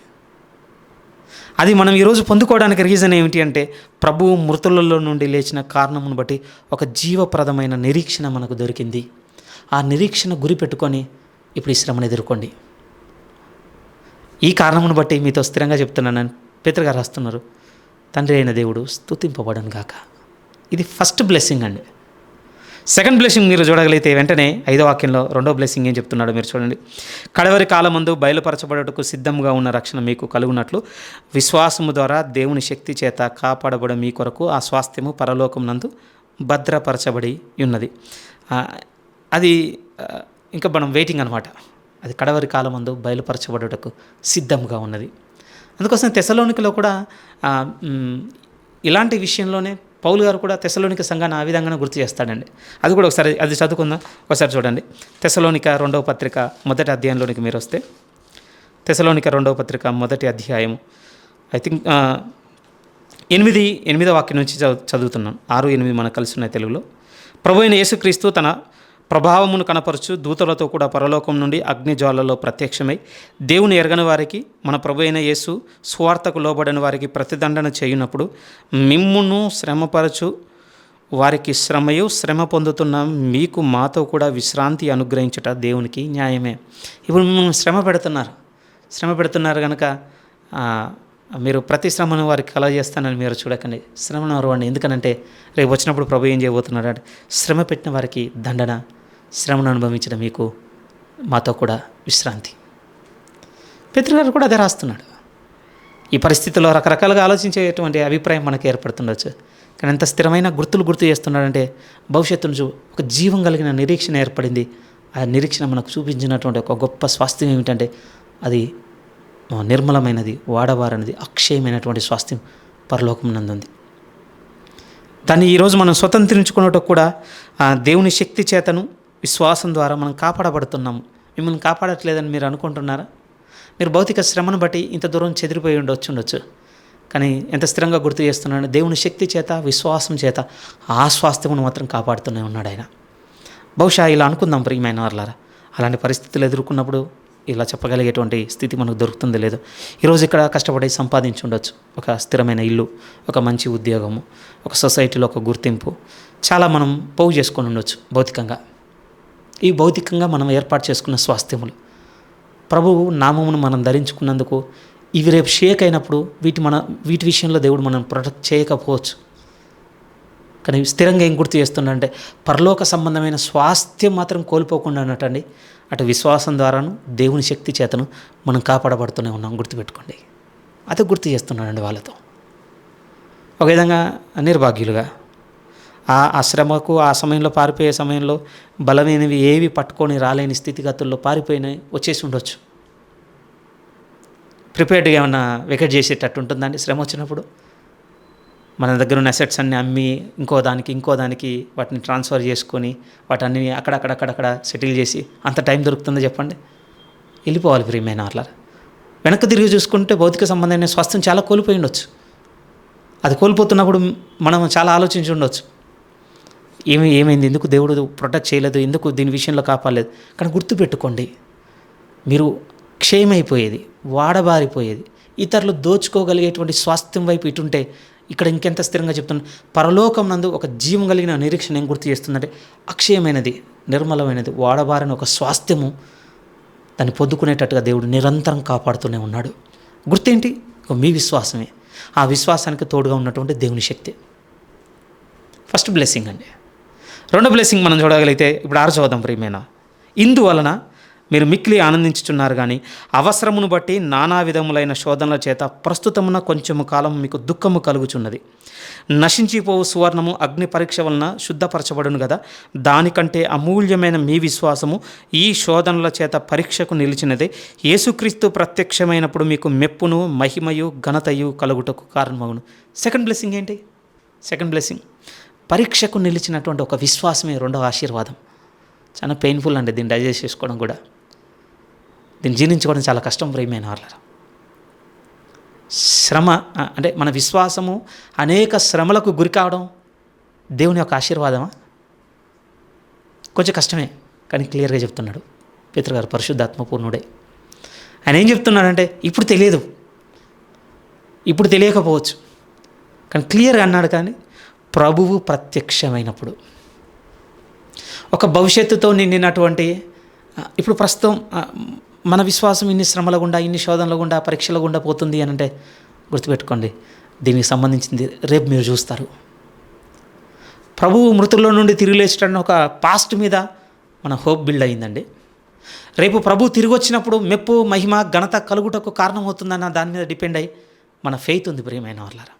అది మనం ఈరోజు పొందుకోవడానికి రీజన్ ఏమిటి అంటే, ప్రభువు మృతులలో నుండి లేచిన కారణమును బట్టి ఒక జీవప్రదమైన నిరీక్షణ మనకు దొరికింది. ఆ నిరీక్షణ గురి పెట్టుకొని ఇప్పుడు ఈ శ్రమను ఎదుర్కోండి. ఈ కారణమును బట్టి మీతో స్థిరంగా చెప్తున్నానని పేతురు గారు రాస్తున్నారు, తండ్రి అయిన దేవుడు స్తుతింపబడను గాక. ఇది ఫస్ట్ బ్లెస్సింగ్ అండి. సెకండ్ బ్లెస్సింగ్ మీరు చూడగలిగితే వెంటనే 5వ వాక్యంలో 2వ బ్లెస్సింగ్ ఏం చెప్తున్నాడో మీరు చూడండి. కడవరి కాలమందు బయలుపరచబడటకు సిద్ధంగా ఉన్న రక్షణ మీకు కలుగునట్లు విశ్వాసము ద్వారా దేవుని శక్తి చేత కాపాడబడ మీ కొరకు ఆ స్వాస్థ్యము పరలోకం నందు భద్రపరచబడి ఉన్నది. అది ఇంకా మనం వెయిటింగ్ అనమాట. అది కడవరి కాలమందు బయలుపరచబడటకు సిద్ధంగా ఉన్నది. అందుకోసం తెస్సలోనికలో కూడా ఇలాంటి విషయంలోనే పౌలు గారు కూడా తెస్సలోనిక సంఘాన్ని ఆ విధంగానే గుర్తు చేస్తాడండి. అది కూడా ఒకసారి అది చదువుకుందాం. ఒకసారి చూడండి. తెస్సలోనిక 2వ పత్రిక 1వ అధ్యాయంలోనికి మీరు వస్తే, తెసలోనిక 2వ పత్రిక 1వ అధ్యాయం ఐ థింక్ 8వ వాక్యం నుంచి చదువుతున్నాను. 6, 8 మనకు కలిసి ఉన్నాయి తెలుగులో. ప్రభు అయిన యేసుక్రీస్తు తన ప్రభావమును కనపరచు దూతలతో కూడా పరలోకం నుండి అగ్నిజ్వాలలో ప్రత్యక్షమై దేవుని ఎరగని వారికి మన ప్రభు అయిన యేసు స్వార్థకు లోబడిన వారికి ప్రతిదండన చేయునప్పుడు మిమ్మును శ్రమపరచు వారికి శ్రమ పొందుతున్న మీకు మాతో కూడా విశ్రాంతి అనుగ్రహించుట దేవునికి న్యాయమే. ఇప్పుడు మిమ్మల్ని శ్రమ పెడుతున్నారు కనుక మీరు ప్రతి శ్రమను వారికి కలగజేస్తానని మీరు చూడకండి. శ్రమను అరవండి. ఎందుకనంటే రేపు వచ్చినప్పుడు ప్రభు ఏం చేయబోతున్నాడు అంటే శ్రమ పెట్టిన వారికి దండన, శ్రమను అనుభవించడం మీకు మాతో కూడా విశ్రాంతి. పేతురు గారు కూడా అదే రాస్తున్నాడు. ఈ పరిస్థితుల్లో రకరకాలుగా ఆలోచించేటువంటి అభిప్రాయం మనకు ఏర్పడుతుండొచ్చు. కానీ ఎంత స్థిరమైన గుర్తు చేస్తున్నాడంటే భవిష్యత్తును ఒక జీవం కలిగిన నిరీక్షణ ఏర్పడింది. ఆ నిరీక్షణ మనకు చూపించినటువంటి ఒక గొప్ప స్వాస్థ్యం ఏమిటంటే అది నిర్మలమైనది, వాడబారనిది, అక్షయమైనటువంటి స్వాస్థ్యం పరలోకం నందుంది. దాన్ని ఈరోజు మనం స్వతంత్రించుకున్నట్టు కూడా దేవుని శక్తి చేతను విశ్వాసం ద్వారా మనం కాపాడబడుతున్నాము. మిమ్మల్ని కాపాడట్లేదని మీరు అనుకుంటున్నారా? మీరు భౌతిక శ్రమను బట్టి ఇంత దూరం చెదిరిపోయి ఉండొచ్చు. కానీ ఎంత స్థిరంగా గుర్తు చేస్తున్నాడు, దేవుని శక్తి చేత, విశ్వాసం చేత ఆ స్వాస్థ్యమును మాత్రం కాపాడుతూనే ఉన్నాడు ఆయన. బహుశా ఇలా అనుకుందాం ప్రియమైన వారలారా, అలాంటి పరిస్థితులు ఎదుర్కొన్నప్పుడు ఇలా చెప్పగలిగేటువంటి స్థితి మనకు దొరుకుతుంది లేదు. ఈరోజు ఇక్కడ కష్టపడి సంపాదించి ఉండొచ్చు, ఒక స్థిరమైన ఇల్లు, ఒక మంచి ఉద్యోగము, ఒక సొసైటీలో ఒక గుర్తింపు, చాలా మనం పోగు చేసుకొని ఉండొచ్చు భౌతికంగా. ఈ భౌతికంగా మనం ఏర్పాటు చేసుకున్న స్వాస్థ్యములు ప్రభువు నామమును మనం ధరించుకున్నందుకు ఇవి రేపు షేక్ అయినప్పుడు వీటి విషయంలో దేవుడు మనం ప్రొటెక్ట్ చేయకపోవచ్చు. కానీ స్థిరంగా ఏం గుర్తు చేస్తున్నాడంటే పరలోక సంబంధమైన స్వాస్థ్యం మాత్రం కోల్పోకుండా అన్నట్టండి అటు విశ్వాసం ద్వారాను దేవుని శక్తి చేతను మనం కాపాడబడుతూనే ఉన్నాం. గుర్తుపెట్టుకోండి. అదే గుర్తు చేస్తున్నాడండి వాళ్ళతో. ఒక విధంగా నిర్భాగ్యులుగా ఆ శ్రమకు ఆ సమయంలో పారిపోయే సమయంలో బలమైనవి ఏవి పట్టుకొని రాలేని స్థితిగతుల్లో వచ్చేసి ఉండొచ్చు. ప్రిపేర్డ్గా ఏమన్నా వెకెట్ చేసేటట్టు ఉంటుందండి శ్రమ వచ్చినప్పుడు. మన దగ్గర ఉన్న అసెట్స్ అన్నీ అమ్మి ఇంకో దానికి వాటిని ట్రాన్స్ఫర్ చేసుకొని వాటన్ని అక్కడక్కడ సెటిల్ చేసి అంత టైం దొరుకుతుందో చెప్పండి? వెళ్ళిపోవాలి ప్రియమైన వాళ్ళ. వెనక్కి తిరిగి చూసుకుంటే భౌతిక సంబంధమైన స్వాస్థ్యం చాలా కోల్పోయి ఉండొచ్చు. అది కోల్పోతున్నప్పుడు మనం చాలా ఆలోచించి ఉండొచ్చు, ఏమైంది, ఎందుకు దేవుడు ప్రొటెక్ట్ చేయలేదు, ఎందుకు దీని విషయంలో కాపాడలేదు. కానీ గుర్తుపెట్టుకోండి, మీరు క్షయమైపోయేది, వాడబారిపోయేది, ఇతరులు దోచుకోగలిగేటువంటి స్వాస్థ్యం వైపు ఇటుంటే ఇక్కడ ఇంకెంత స్థిరంగా చెప్తున్నా, పరలోకం నందు ఒక జీవం కలిగిన నిరీక్షణ ఏం గుర్తు చేస్తుందంటే అక్షయమైనది, నిర్మలమైనది, వాడబారని ఒక స్వాస్థ్యము దాన్ని పొద్దుకునేటట్టుగా దేవుడు నిరంతరం కాపాడుతూనే ఉన్నాడు. గుర్తేంటి? మీ విశ్వాసమే. ఆ విశ్వాసానికి తోడుగా ఉన్నటువంటి దేవుని శక్తి ఫస్ట్ బ్లెస్సింగ్ అండి. రెండో బ్లెస్సింగ్ మనం చూడగలిగితే ఇప్పుడు 6 చదువుదాం ప్రియమైన. ఇందువలన మీరు మిక్కిలి ఆనందించుచున్నారు కానీ అవసరమును బట్టి నానా విధములైన శోధనల చేత ప్రస్తుతమున కొంచెము కాలం మీకు దుఃఖము కలుగుచున్నది. నశించిపోవు సువర్ణము అగ్ని పరీక్ష వలన శుద్ధపరచబడును కదా, దానికంటే అమూల్యమైన మీ విశ్వాసము ఈ శోధనల చేత పరీక్షకు నిలిచినదే. యేసుక్రీస్తు ప్రత్యక్షమైనప్పుడు మీకు మెప్పును, మహిమయు, ఘనతయు కలుగుటకు కారణమగును. సెకండ్ బ్లెస్సింగ్ ఏంటి? సెకండ్ బ్లెస్సింగ్ పరీక్షకు నిలిచినటువంటి ఒక విశ్వాసమే రెండవ ఆశీర్వాదం. చాలా పెయిన్ఫుల్ అండి దీన్ని డైజెస్ట్ చేసుకోవడం కూడా, దీన్ని జీర్ణించుకోవడం చాలా కష్టం ప్రియమైన వాళ్ళ. శ్రమ అంటే మన విశ్వాసము అనేక శ్రమలకు గురి కావడం దేవుని యొక్క ఆశీర్వాదమా? కొంచెం కష్టమే, కానీ క్లియర్గా చెప్తున్నాడు పేతురు గారు, పరిశుద్ధాత్మ పూర్ణుడే. ఆయన ఏం చెప్తున్నాడంటే ఇప్పుడు తెలియదు, ఇప్పుడు తెలియకపోవచ్చు, కానీ క్లియర్గా అన్నాడు. కానీ ప్రభువు ప్రత్యక్షమైనప్పుడు ఒక భవిష్యత్తుతో నిండినటువంటి ఇప్పుడు ప్రస్తుతం మన విశ్వాసం ఇన్ని శ్రమల గుండా, ఇన్ని శోధనల గుండా, పరీక్షల గుండా పోతుంది అని అంటే గుర్తుపెట్టుకోండి, దీనికి సంబంధించింది రేపు మీరు చూస్తారు. ప్రభువు మృతుల్లో నుండి తిరిగి లేచడానికి ఒక పాస్ట్ మీద మన హోప్ బిల్డ్ అయిందండి. రేపు ప్రభు తిరిగి వచ్చినప్పుడు మెప్పు, మహిమ, ఘనత కలుగుటకు కారణమవుతుందన్న దాని మీద డిపెండ్ అయ్యి మన ఫెయిత్ ఉంది ప్రియమైన వాళ్ళారా.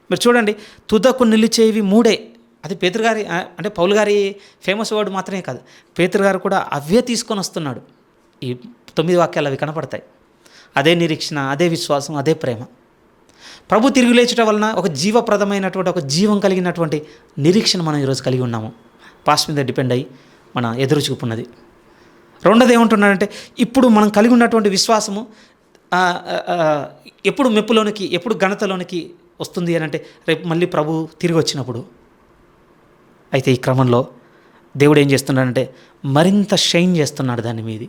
మీరు చూడండి, తుదకు నిలిచేవి 3. అది పేతురు గారి అంటే పౌలు గారి ఫేమస్ వర్డ్ మాత్రమే కాదు, పేతురు గారు కూడా అవే తీసుకొని వస్తున్నాడు. ఈ 9 వాక్యాలు అవి కనపడతాయి. అదే నిరీక్షణ, అదే విశ్వాసం, అదే ప్రేమ. ప్రభు తిరిగి లేచడం వలన ఒక జీవప్రదమైనటువంటి, ఒక జీవం కలిగినటువంటి నిరీక్షణ మనం ఈరోజు కలిగి ఉన్నాము. పాస్ట్ మీద డిపెండ్ అయ్యి మన ఎదురు చూపున్నది. రెండోది ఏమంటున్నాడంటే ఇప్పుడు మనం కలిగి ఉన్నటువంటి విశ్వాసము ఆ, ఆ, ఆ, ఎప్పుడు మెప్పులోనికి, ఎప్పుడు ఘనతలోనికి వస్తుంది అని అంటే రేపు మళ్ళీ ప్రభు తిరిగి వచ్చినప్పుడు. అయితే ఈ క్రమంలో దేవుడు ఏం చేస్తున్నాడంటే మరింత షైన్ చేస్తున్నాడు దాని మీది.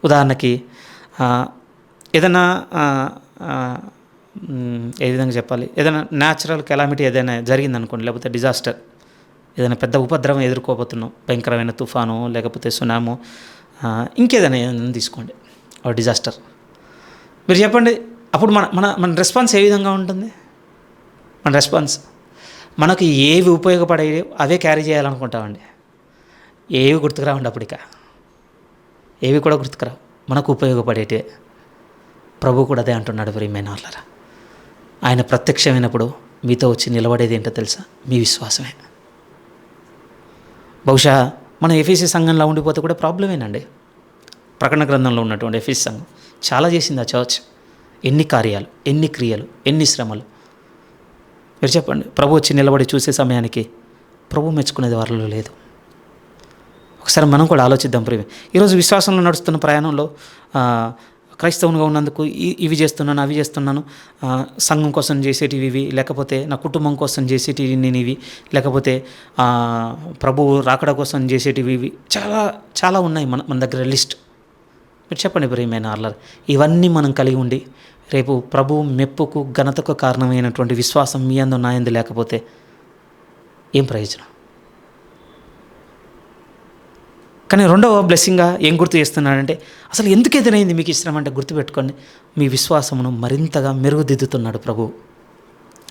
ఉదాహరణకి ఆ, ఏదైనా ఆ, ఆ, ఏ విధంగా చెప్పాలి, ఏదైనా న్యాచురల్ కెలామిటీ ఏదైనా జరిగిందనుకోండి, లేకపోతే డిజాస్టర్, ఏదైనా పెద్ద ఉపద్రవం ఎదుర్కోబోతున్నాం, భయంకరమైన తుఫాను లేకపోతే సునామో, ఇంకేదైనా ఏదైనా తీసుకోండి, ఆ డిజాస్టర్. మీరు చెప్పండి, అప్పుడు మన మన మన రెస్పాన్స్ ఏ విధంగా ఉంటుంది? మన రెస్పాన్స్ మనకు ఏవి ఉపయోగపడేవి అవే క్యారీ చేయాలనుకుంటామండి. ఏవి గుర్తుకురావండి అప్పుడు, ఇక ఏవి కూడా గుర్తుకురావు, మనకు ఉపయోగపడేటివే. ప్రభు కూడా అదే అంటున్నాడు ప్రియమైన వాళ్ళారా. ఆయన ప్రత్యక్షమైనప్పుడు మీతో వచ్చి నిలబడేది ఏంటో తెలుసా? మీ విశ్వాసమే. బహుశా మనం ఎఫీసీ సంఘంలో ఉండిపోతే కూడా ప్రాబ్లమేనండి. ప్రకటన గ్రంథంలో ఉన్నటువంటి ఎఫీసీ సంఘం చాలా చేసింది ఆ చర్చ్. ఎన్ని కార్యాలు, ఎన్ని క్రియలు, ఎన్ని శ్రమలు. మీరు చెప్పండి, ప్రభు వచ్చి నిలబడి చూసే సమయానికి ప్రభు మెచ్చుకునేది వారిలో లేదు. ఒకసారి మనం కూడా ఆలోచిద్దాం ప్రియమే. ఈరోజు విశ్వాసంలో నడుస్తున్న ప్రయాణంలో క్రైస్తవునిగా ఉన్నందుకు ఇవి చేస్తున్నాను, అవి చేస్తున్నాను, సంఘం కోసం చేసేటివి ఇవి, లేకపోతే నా కుటుంబం కోసం చేసేటివి నేను ఇవి, లేకపోతే ప్రభువు రాకడ కోసం చేసేటివి ఇవి, చాలా చాలా ఉన్నాయి మన దగ్గర లిస్ట్. మీరు చెప్పండి ప్రియమైన అల్లరి, ఇవన్నీ మనం కలిగి ఉండి రేపు ప్రభువు మెప్పుకు ఘనతకు కారణమైనటువంటి విశ్వాసం మీ అందు నా యందు లేకపోతే ఏం ప్రయోజనం? కానీ రెండవ బ్లెస్సింగ్గా ఏం గుర్తు చేస్తున్నాడంటే, అసలు ఎందుకు ఎదురైంది మీకు ఇష్టం అంటే గుర్తుపెట్టుకోండి, మీ విశ్వాసమును మరింతగా మెరుగుదిద్దుతున్నాడు ప్రభువు.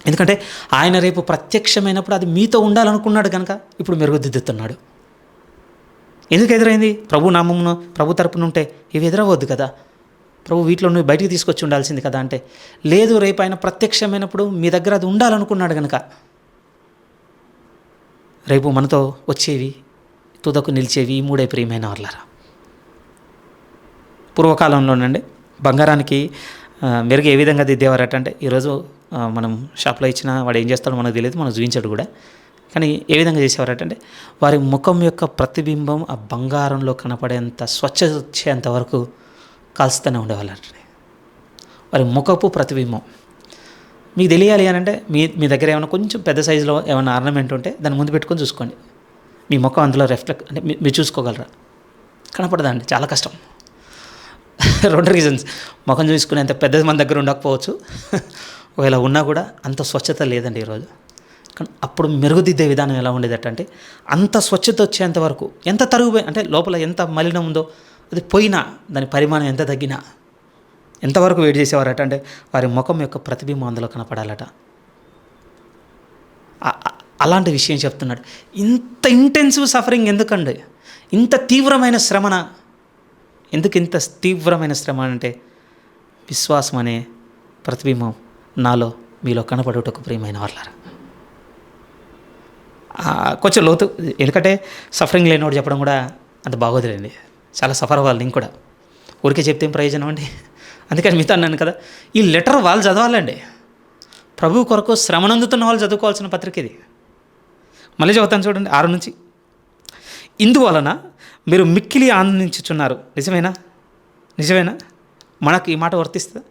ఎందుకంటే ఆయన రేపు ప్రత్యక్షమైనప్పుడు అది మీతో ఉండాలనుకున్నాడు కనుక ఇప్పుడు మెరుగుదిద్దుతున్నాడు. ఎందుకు ఎదురైంది? ప్రభు నామమును, ప్రభు తరపున ఉంటే ఇవి ఎదురవద్దు కదా, ప్రభు వీటిలో నువ్వు బయటికి తీసుకొచ్చి ఉండాల్సింది కదా అంటే, లేదు, రేపు ఆయన ప్రత్యక్షమైనప్పుడు మీ దగ్గర అది ఉండాలనుకున్నాడు కనుక రేపు మనతో వచ్చేవి, తుదకు నిలిచేవి ఈ మూడే ప్రియమైన వాళ్ళారా. పూర్వకాలంలోనండి బంగారానికి మెరుగు ఏ విధంగా దిద్దేవారట అంటే, ఈరోజు మనం షాప్లో ఇచ్చినా వాడు ఏం చేస్తాడో మనకు తెలియదు, మనం చూపించాడు కూడా. కానీ ఏ విధంగా చేసేవారట అంటే, వారి ముఖం యొక్క ప్రతిబింబం ఆ బంగారంలో కనపడేంత స్వచ్ఛత వచ్చేంత వరకు కాల్స్తూనే ఉండేవాళ్ళట. వారి ముఖపు ప్రతిబింబం మీకు తెలియాలి అని అంటే, మీ దగ్గర ఏమైనా కొంచెం పెద్ద సైజులో ఏమైనా ఆర్నమెంట్ ఉంటే దాన్ని ముందు పెట్టుకొని చూసుకోండి. మీ ముఖం అందులో రిఫ్లెక్ట్ అంటే మీరు చూసుకోగలరా? కనపడదా అండి? చాలా కష్టం. 2 రీజన్స్. ముఖం చూసుకునేంత పెద్దది మన దగ్గర ఉండకపోవచ్చు, ఒకవేళ ఉన్నా కూడా అంత స్వచ్ఛత లేదండి ఈరోజు. కానీ అప్పుడు మెరుగుదిద్దే విధానం ఎలా ఉండేదట అంటే, అంత స్వచ్ఛత వచ్చేంత వరకు, ఎంత తరుగుపోయి అంటే లోపల ఎంత మలినం ఉందో అది పోయినా, దాని పరిమాణం ఎంత తగ్గినా ఎంతవరకు వెయిట్ చేసేవారట అంటే, వారి ముఖం యొక్క ప్రతిబింబం అందులో కనపడాలట. అలాంటి విషయం చెప్తున్నాడు. ఇంత ఇంటెన్సివ్ సఫరింగ్ ఎందుకండి? ఇంత తీవ్రమైన శ్రమణ ఎందుకు? ఇంత తీవ్రమైన శ్రమ అంటే విశ్వాసం అనే ప్రతిబింబం నాలో మీలో కనపడుటకు ప్రియమైన వాళ్ళారా. కొంచెం లోతు, ఎందుకంటే సఫరింగ్ లేనివాడు చెప్పడం కూడా అంత బాగోదులేండి. చాలా సఫర్ అవ్వాలి. నేను కూడా ఊరికే చెప్తే ఏం ప్రయోజనం అండి. అందుకని మీతో అన్నాను కదా, ఈ లెటర్ వాళ్ళు చదవాలండి. ప్రభు కొరకు శ్రమనందుతున్న వాళ్ళు చదువుకోవాల్సిన పత్రిక ఇది. మళ్ళీ చదువుతాను చూడండి, 6 నుంచి. ఇందువలన మీరు మిక్కిలి ఆనందించుచున్నారు. నిజమేనా? మనకు ఈ మాట వర్తిస్తుంది.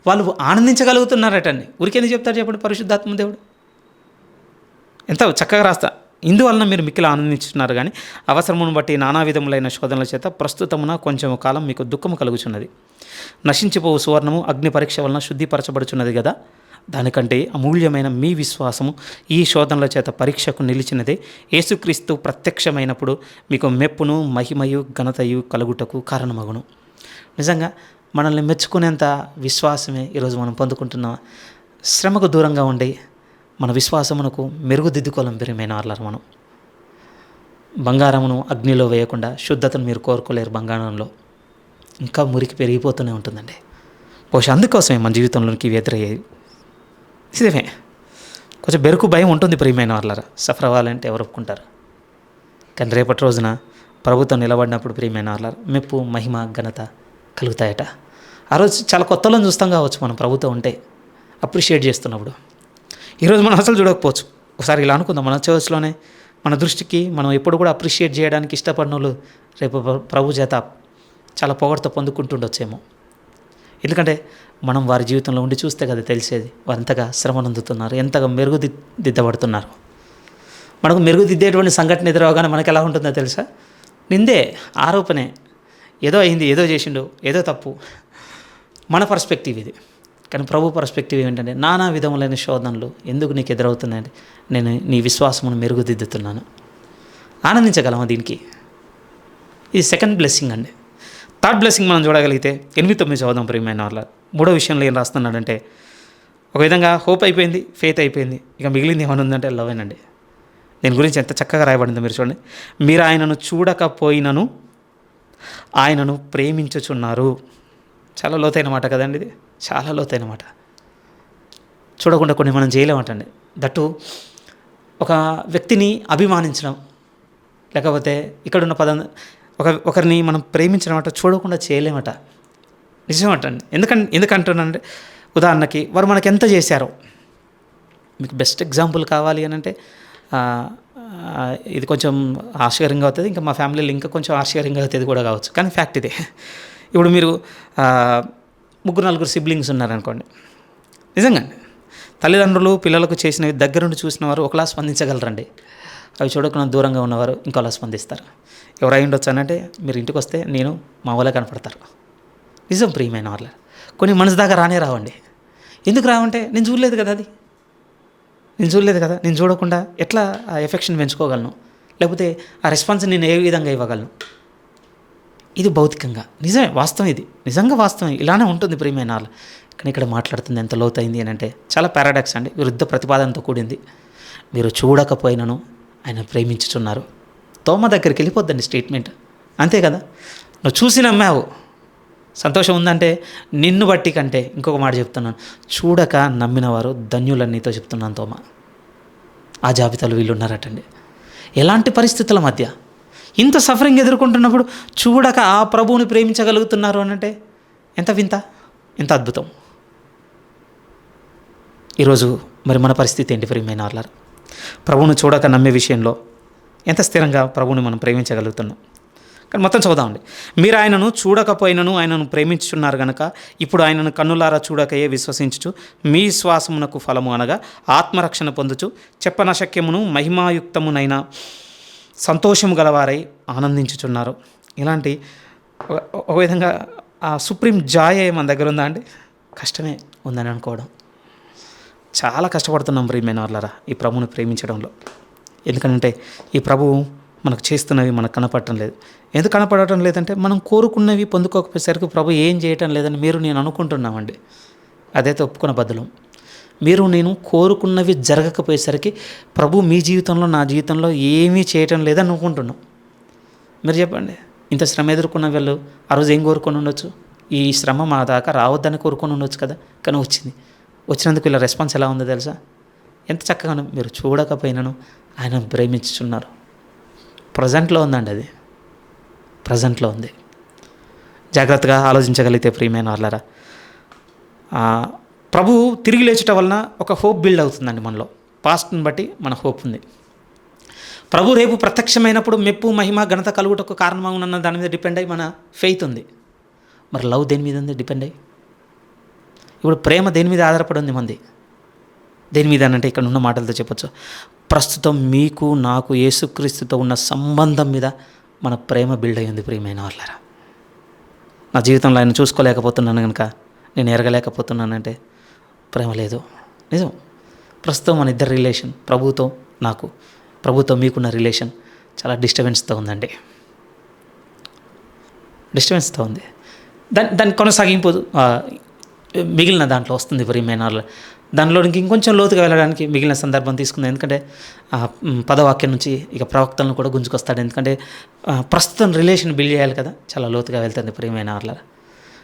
వాళ్ళు ఆనందించగలుగుతున్నారటండి. ఊరికేందుకు చెప్తారు చెప్పండి పరిశుద్ధాత్మ దేవుడు? ఎంత చక్కగా రాస్తా. ఇందువలన మీరు మిక్కిలి ఆనందించుతున్నారు కానీ అవసరమును బట్టి నానా విధములైన శోధనల చేత ప్రస్తుతమున కొంచెం కాలం మీకు దుఃఖము కలుగుచున్నది. నశించిపోవు సువర్ణము అగ్ని పరీక్ష వలన శుద్ధిపరచబడుచున్నది కదా, దానికంటే అమూల్యమైన మీ విశ్వాసము ఈ శోధనల చేత పరీక్షకు నిలిచినదే. యేసుక్రీస్తు ప్రత్యక్షమైనప్పుడు మీకు మెప్పును, మహిమయు, ఘనతయు కలుగుటకు కారణమగును. నిజంగా మనల్ని మెచ్చుకునేంత విశ్వాసమే ఈరోజు మనం పొందుకుంటున్న. శ్రమకు దూరంగా ఉండి మన విశ్వాసమునకు మెరుగుదిద్దుకోలేం ప్రియమైన వాళ్ళారు. మనం బంగారమును అగ్నిలో వేయకుండా శుద్ధతను మీరు కోరుకోలేరు. బంగారంలో ఇంకా మురికి పెరిగిపోతూనే ఉంటుందండి. బహుశా అందుకోసమే మన జీవితంలోనికి ఇవి ఎదురయ్యేది. ఇదేమే కొంచెం బెరుకు భయం ఉంటుంది ప్రియమైన వాళ్ళారా. సఫర్ అవ్వాలంటే ఎవరు ఒప్పుకుంటారు? కానీ రేపటి రోజున ప్రభుత్వం నిలబడినప్పుడు ప్రియమైన వాళ్ళారా మెప్పు, మహిమ, ఘనత కలుగుతాయట. ఆ రోజు చాలా కొత్తలను చూస్తాం కావచ్చు మనం ప్రభుత్వం ఉంటే, అప్రిషియేట్ చేస్తున్నప్పుడు. ఈరోజు మనం అసలు చూడకపోవచ్చు. ఒకసారి ఇలా అనుకుందాం, మన చర్చ్లోనే మన దృష్టికి మనం ఎప్పుడు కూడా అప్రిషియేట్ చేయడానికి ఇష్టపడిన వాళ్ళు రేపు ప్రభు చేత చాలా పొగడతో పొందుకుంటుండొచ్చేమో. ఎందుకంటే మనం వారి జీవితంలో ఉండి చూస్తే కదా తెలిసేది, వారు ఎంతగా శ్రమనందుతున్నారు, ఎంతగా మెరుగుదిద్దబడుతున్నారు. మనకు మెరుగుదిద్దేటువంటి సంఘటన ఎదురవగానే మనకు ఎలా ఉంటుందో తెలుసా? నిందే, ఆరోపణే, ఏదో అయింది, ఏదో చేసిండు, ఏదో తప్పు. మన పర్స్పెక్టివ్ ఇది. కానీ ప్రభు పర్స్పెక్టివ్ ఏంటంటే నానా విధములైన శోధనలు ఎందుకు నీకు ఎదురవుతున్నాయండి, నేను నీ విశ్వాసమును మెరుగుదిద్దుతున్నాను. ఆనందించగలమా దీనికి? ఇది సెకండ్ బ్లెస్సింగ్ అండి. థర్డ్ బ్లెస్సింగ్ మనం చూడగలిగితే 8-9 చదువుదాం ప్రియమైన వాళ్ళ. మూడో విషయంలో ఏం రాస్తున్నాడంటే, ఒక విధంగా హోప్ అయిపోయింది, ఫెయిత్ అయిపోయింది, ఇక మిగిలింది ఏమైనా ఉందంటే లవేనండి. దీని గురించి ఎంత చక్కగా రాయబడిందో మీరు చూడండి. మీరు ఆయనను చూడకపోయినను ఆయనను ప్రేమించుచున్నారు. చాలా లోతైన మాట కదండి ఇది, చాలా లోతైన మాట. చూడకుండా కొన్ని మనం చేయలేమంటండి. దట్టు ఒక వ్యక్తిని అభిమానించడం, లేకపోతే ఇక్కడున్న పదం ఒకరిని మనం ప్రేమించడం అంట చూడకుండా చేయలేమట. నిజమటండి. ఎందుకంటున్నానంటే, ఉదాహరణకి వారు మనకు ఎంత చేశారో, మీకు బెస్ట్ ఎగ్జాంపుల్ కావాలి అని అంటే ఇది కొంచెం ఆశ్చర్యంగా అవుతుంది, ఇంకా మా ఫ్యామిలీలో ఇంకా కొంచెం ఆశ్చర్యంగా అవుతుంది కూడా కావచ్చు, కానీ ఫ్యాక్ట్ ఇదే. ఇప్పుడు మీరు 3-4 సిబ్లింగ్స్ ఉన్నారనుకోండి, నిజంగా తల్లిదండ్రులు పిల్లలకు చేసినవి దగ్గరుండి చూసిన వారు ఒకలా స్పందించగలరండి. అవి చూడకుండా దూరంగా ఉన్నవారు ఇంకోలా స్పందిస్తారు. ఎవరై ఉండొచ్చు అనంటే మీరు ఇంటికి వస్తే నేను మా వాళ్ళే కనపడతారు. నిజం ప్రియమైన వాళ్ళ. కొన్ని మనసు దాకా రానే రావండి. ఎందుకు రావంటే నేను చూడలేదు కదా, నేను చూడకుండా ఎట్లా ఆ ఎఫెక్షన్ పెంచుకోగలను, లేకపోతే ఆ రెస్పాన్స్ నేను ఏ విధంగా ఇవ్వగలను? ఇది భౌతికంగా నిజమే, వాస్తవం, ఇది నిజంగా వాస్తవం, ఇలానే ఉంటుంది ప్రియమైన వాళ్ళు. కానీ ఇక్కడ మాట్లాడుతుంది ఎంత లోతైంది అని అంటే చాలా పారాడాక్స్ అండి, విరుద్ధ ప్రతిపాదనతో కూడింది. మీరు చూడకపోయినను ఆయన ప్రేమించుచున్నారు. తోమ దగ్గరికి వెళ్ళిపోద్దండి స్టేట్మెంట్, అంతే కదా. నువ్వు చూసి నమ్మావు, సంతోషం ఉందంటే నిన్ను బట్టి కంటే, ఇంకొక మాట చెప్తున్నాను, చూడక నమ్మిన వారు ధన్యులని నీతో చెప్తున్నాను తోమ. ఆ జాబితాలో వీళ్ళు ఉన్నారటండి. ఎలాంటి పరిస్థితుల మధ్య ఇంత సఫరింగ్ ఎదుర్కొంటున్నప్పుడు చూడక ఆ ప్రభువుని ప్రేమించగలుగుతున్నారు అనంటే ఎంత వింత, ఎంత అద్భుతం. ఈరోజు మరి మన పరిస్థితి ఏంటి ప్రియమైన వాళ్ళారా? ప్రభువును చూడక నమ్మే విషయంలో ఎంత స్థిరంగా ప్రభువుని మనం ప్రేమించగలుగుతున్నాం? కానీ మొత్తం చదువుదామండి. మీరు ఆయనను చూడకపోయినను ఆయనను ప్రేమించుచున్నారు గనక ఇప్పుడు ఆయనను కన్నులారా చూడకయే విశ్వసించుచు మీ విశ్వాసమునకు ఫలము అనగా ఆత్మరక్షణ పొందుచు చెప్పనశక్యమును మహిమాయుక్తమునైన సంతోషము గలవారై ఆనందించుచున్నారు. ఇలాంటి ఒక విధంగా ఆ సుప్రీం జాయ్ మన దగ్గర ఉందా అండి? కష్టమే ఉందని అనుకోవడం. చాలా కష్టపడుతున్నాం ప్రియమైన వాళ్ళారా ఈ ప్రభువుని ప్రేమించడంలో. ఎందుకంటే ఈ ప్రభువు మనకు చేస్తున్నవి మనకు కనపడటం లేదు. ఎందుకు కనపడటం లేదంటే మనం కోరుకున్నవి పొందుకోకపోయేసరికి ప్రభు ఏం చేయటం లేదని మీరు నేను అనుకుంటున్నామండి. అదైతే ఒప్పుకున్న బదులు మీరు నేను కోరుకున్నవి జరగకపోయేసరికి ప్రభు మీ జీవితంలో నా జీవితంలో ఏమీ చేయటం లేదని అనుకుంటున్నాం. మీరు చెప్పండి, ఇంత శ్రమ ఎదుర్కొన్న వాళ్ళు ఆ రోజు ఏం కోరుకొని ఉండొచ్చు? ఈ శ్రమ మా దాకా రావద్దని కోరుకొని ఉండొచ్చు కదా, కానీ వచ్చింది. వచ్చినందుకు ఇలా రెస్పాన్స్ ఎలా ఉందో తెలుసా? ఎంత చక్కగానో మీరు చూడకపోయినను ఆయన ప్రేమించుచున్నారు. ప్రజెంట్లో ఉందండి, అది ప్రజెంట్లో ఉంది. జాగ్రత్తగా ఆలోచించగలిగితే ప్రియమైన వాళ్ళారా, ప్రభు తిరిగి లేచటం వలన ఒక హోప్ బిల్డ్ అవుతుందండి మనలో. పాస్ట్ని బట్టి మన హోప్ ఉంది. ప్రభు రేపు ప్రత్యక్షమైనప్పుడు మెప్పు మహిమ ఘనత కలుగుటకు కారణమవునన్న దాని మీద డిపెండ్ అయ్యి మన ఫెయిత్ ఉంది. మరి లవ్ దేని మీద ఉంది డిపెండ్ అయ్యి? ఇప్పుడు ప్రేమ దేని మీద ఆధారపడి ఉంది మంది? దేని మీద అంటే ఇక్కడ ఉన్న మాటలతో చెప్పొచ్చు, ప్రస్తుతం మీకు నాకు యేసుక్రీస్తుతో ఉన్న సంబంధం మీద మన ప్రేమ బిల్డ్ అయ్యింది ప్రియమైన వాళ్ళారా. నా జీవితంలో ఆయన చూసుకోలేకపోతున్నాను కనుక, నేను ఎరగలేకపోతున్నానంటే ప్రేమ లేదు. నిజం. ప్రస్తుతం మన ఇద్దరు రిలేషన్, ప్రభుతో మీకున్న రిలేషన్ చాలా డిస్టర్బెన్స్తో ఉందండి. డిస్టర్బెన్స్తో ఉంది. దాని కొనసాగింపు మిగిలిన దాంట్లో వస్తుంది ప్రియమైన వాళ్ళ. దానిలో ఇంకొంచెం లోతుగా వెళ్ళడానికి మిగిలిన సందర్భం తీసుకుంది. ఎందుకంటే 10వ వాక్యం నుంచి ఇక ప్రవక్తలను కూడా గుంజుకొస్తాడు. ఎందుకంటే ప్రస్తుతం రిలేషన్ బిల్డ్ చేయాలి కదా, చాలా లోతుగా వెళ్తుంది ప్రియమైన వాళ్ళ.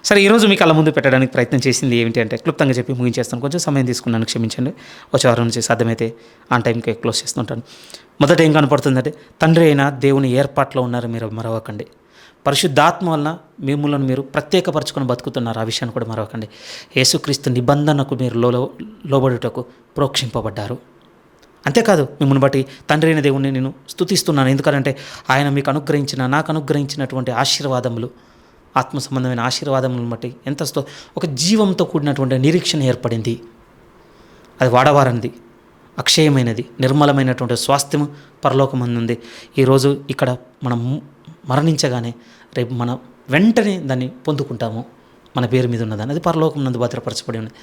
సరే, ఈరోజు మీకు అలా ముందు పెట్టడానికి ప్రయత్నం చేసింది ఏమిటి అంటే, క్లుప్తంగా చెప్పి ముగించేస్తాను. కొంచెం సమయం తీసుకున్నాను, క్షమించండి. వచ్చే వారం నుంచి సాధ్యమైతే ఆన్ టైంకి క్లోజ్ చేస్తుంటాను. మొదట ఏం కనపడుతుందంటే, తండ్రి అయిన దేవుని ఏర్పాట్లో ఉన్నారు మీరు మరవకండి. పరిశుద్ధాత్మ వలన మిమ్మల్ని మీరు ప్రత్యేకపరచుకొని బతుకుతున్నారు, ఆ విషయాన్ని కూడా మరవకండి. యేసుక్రీస్తు నిబంధనకు మీరు లోబడుటకు ప్రోక్షింపబడ్డారు. అంతేకాదు మిమ్మల్ని బట్టి తండ్రి అయిన దేవుణ్ణి నేను స్తుతిస్తున్నాను. ఎందుకంటే ఆయన మీకు నాకు అనుగ్రహించినటువంటి ఆశీర్వాదములు, ఆత్మ సంబంధమైన ఆశీర్వాదములను బట్టి ఒక జీవంతో కూడినటువంటి నిరీక్షణ ఏర్పడింది. అది వాడవారనిది, అక్షయమైనది, నిర్మలమైనటువంటి స్వాస్థ్యము పరలోకమందుంది. ఈరోజు ఇక్కడ మనం మరణించగానే రేపు మనం వెంటనే దాన్ని పొందుకుంటాము. మన పేరు మీద ఉన్నదాన్ని, అది పరలోకం నందు భద్రపరచబడి ఉన్నది.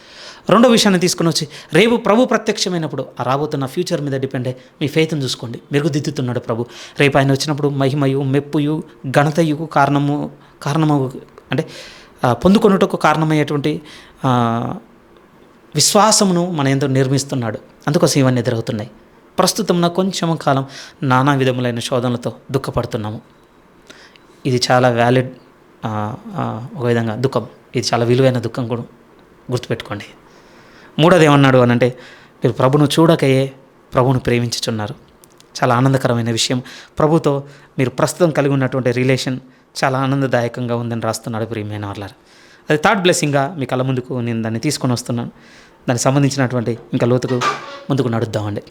రెండో విషయాన్ని తీసుకుని వచ్చి రేపు ప్రభు ప్రత్యక్షమైనప్పుడు ఆ రాబోతున్న ఫ్యూచర్ మీద డిపెండ్ అయ్యి మీ ఫెయిత్ని చూసుకోండి. మెరుగుదిద్దుతున్నాడు ప్రభు. రేపు ఆయన వచ్చినప్పుడు మహిమయు, మెప్పుయు, ఘనతయు కారణము అంటే పొందుకొనుటకు కారణమయ్యేటువంటి విశ్వాసమును మన ఎందుకు నిర్మిస్తున్నాడు. అందుకోసం ఇవన్నీ ఎదురవుతున్నాయి. ప్రస్తుతం కొంచెం కాలం నానా విధములైన శోధనలతో దుఃఖపడుతున్నాము. ఇది చాలా వ్యాలిడ్, ఒక విధంగా దుఃఖం. ఇది చాలా విలువైన దుఃఖం కూడా గుర్తుపెట్టుకోండి. మూడోది ఏమన్నాడు అని అంటే, మీరు ప్రభును చూడకయే ప్రభును ప్రేమించుచున్నారు. చాలా ఆనందకరమైన విషయం. ప్రభుతో మీరు ప్రస్తుతం కలిగి ఉన్నటువంటి రిలేషన్ చాలా ఆనందదాయకంగా ఉందని రాస్తున్నాడు ప్రియమైన వాళ్ళారు. అది థర్డ్ బ్లెస్సింగ్గా మీ కళ్ళ ముందుకు నేను దాన్ని తీసుకొని వస్తున్నాను. దానికి సంబంధించినటువంటి ఇంకా లోతుకు ముందుకు నడుద్దామండి.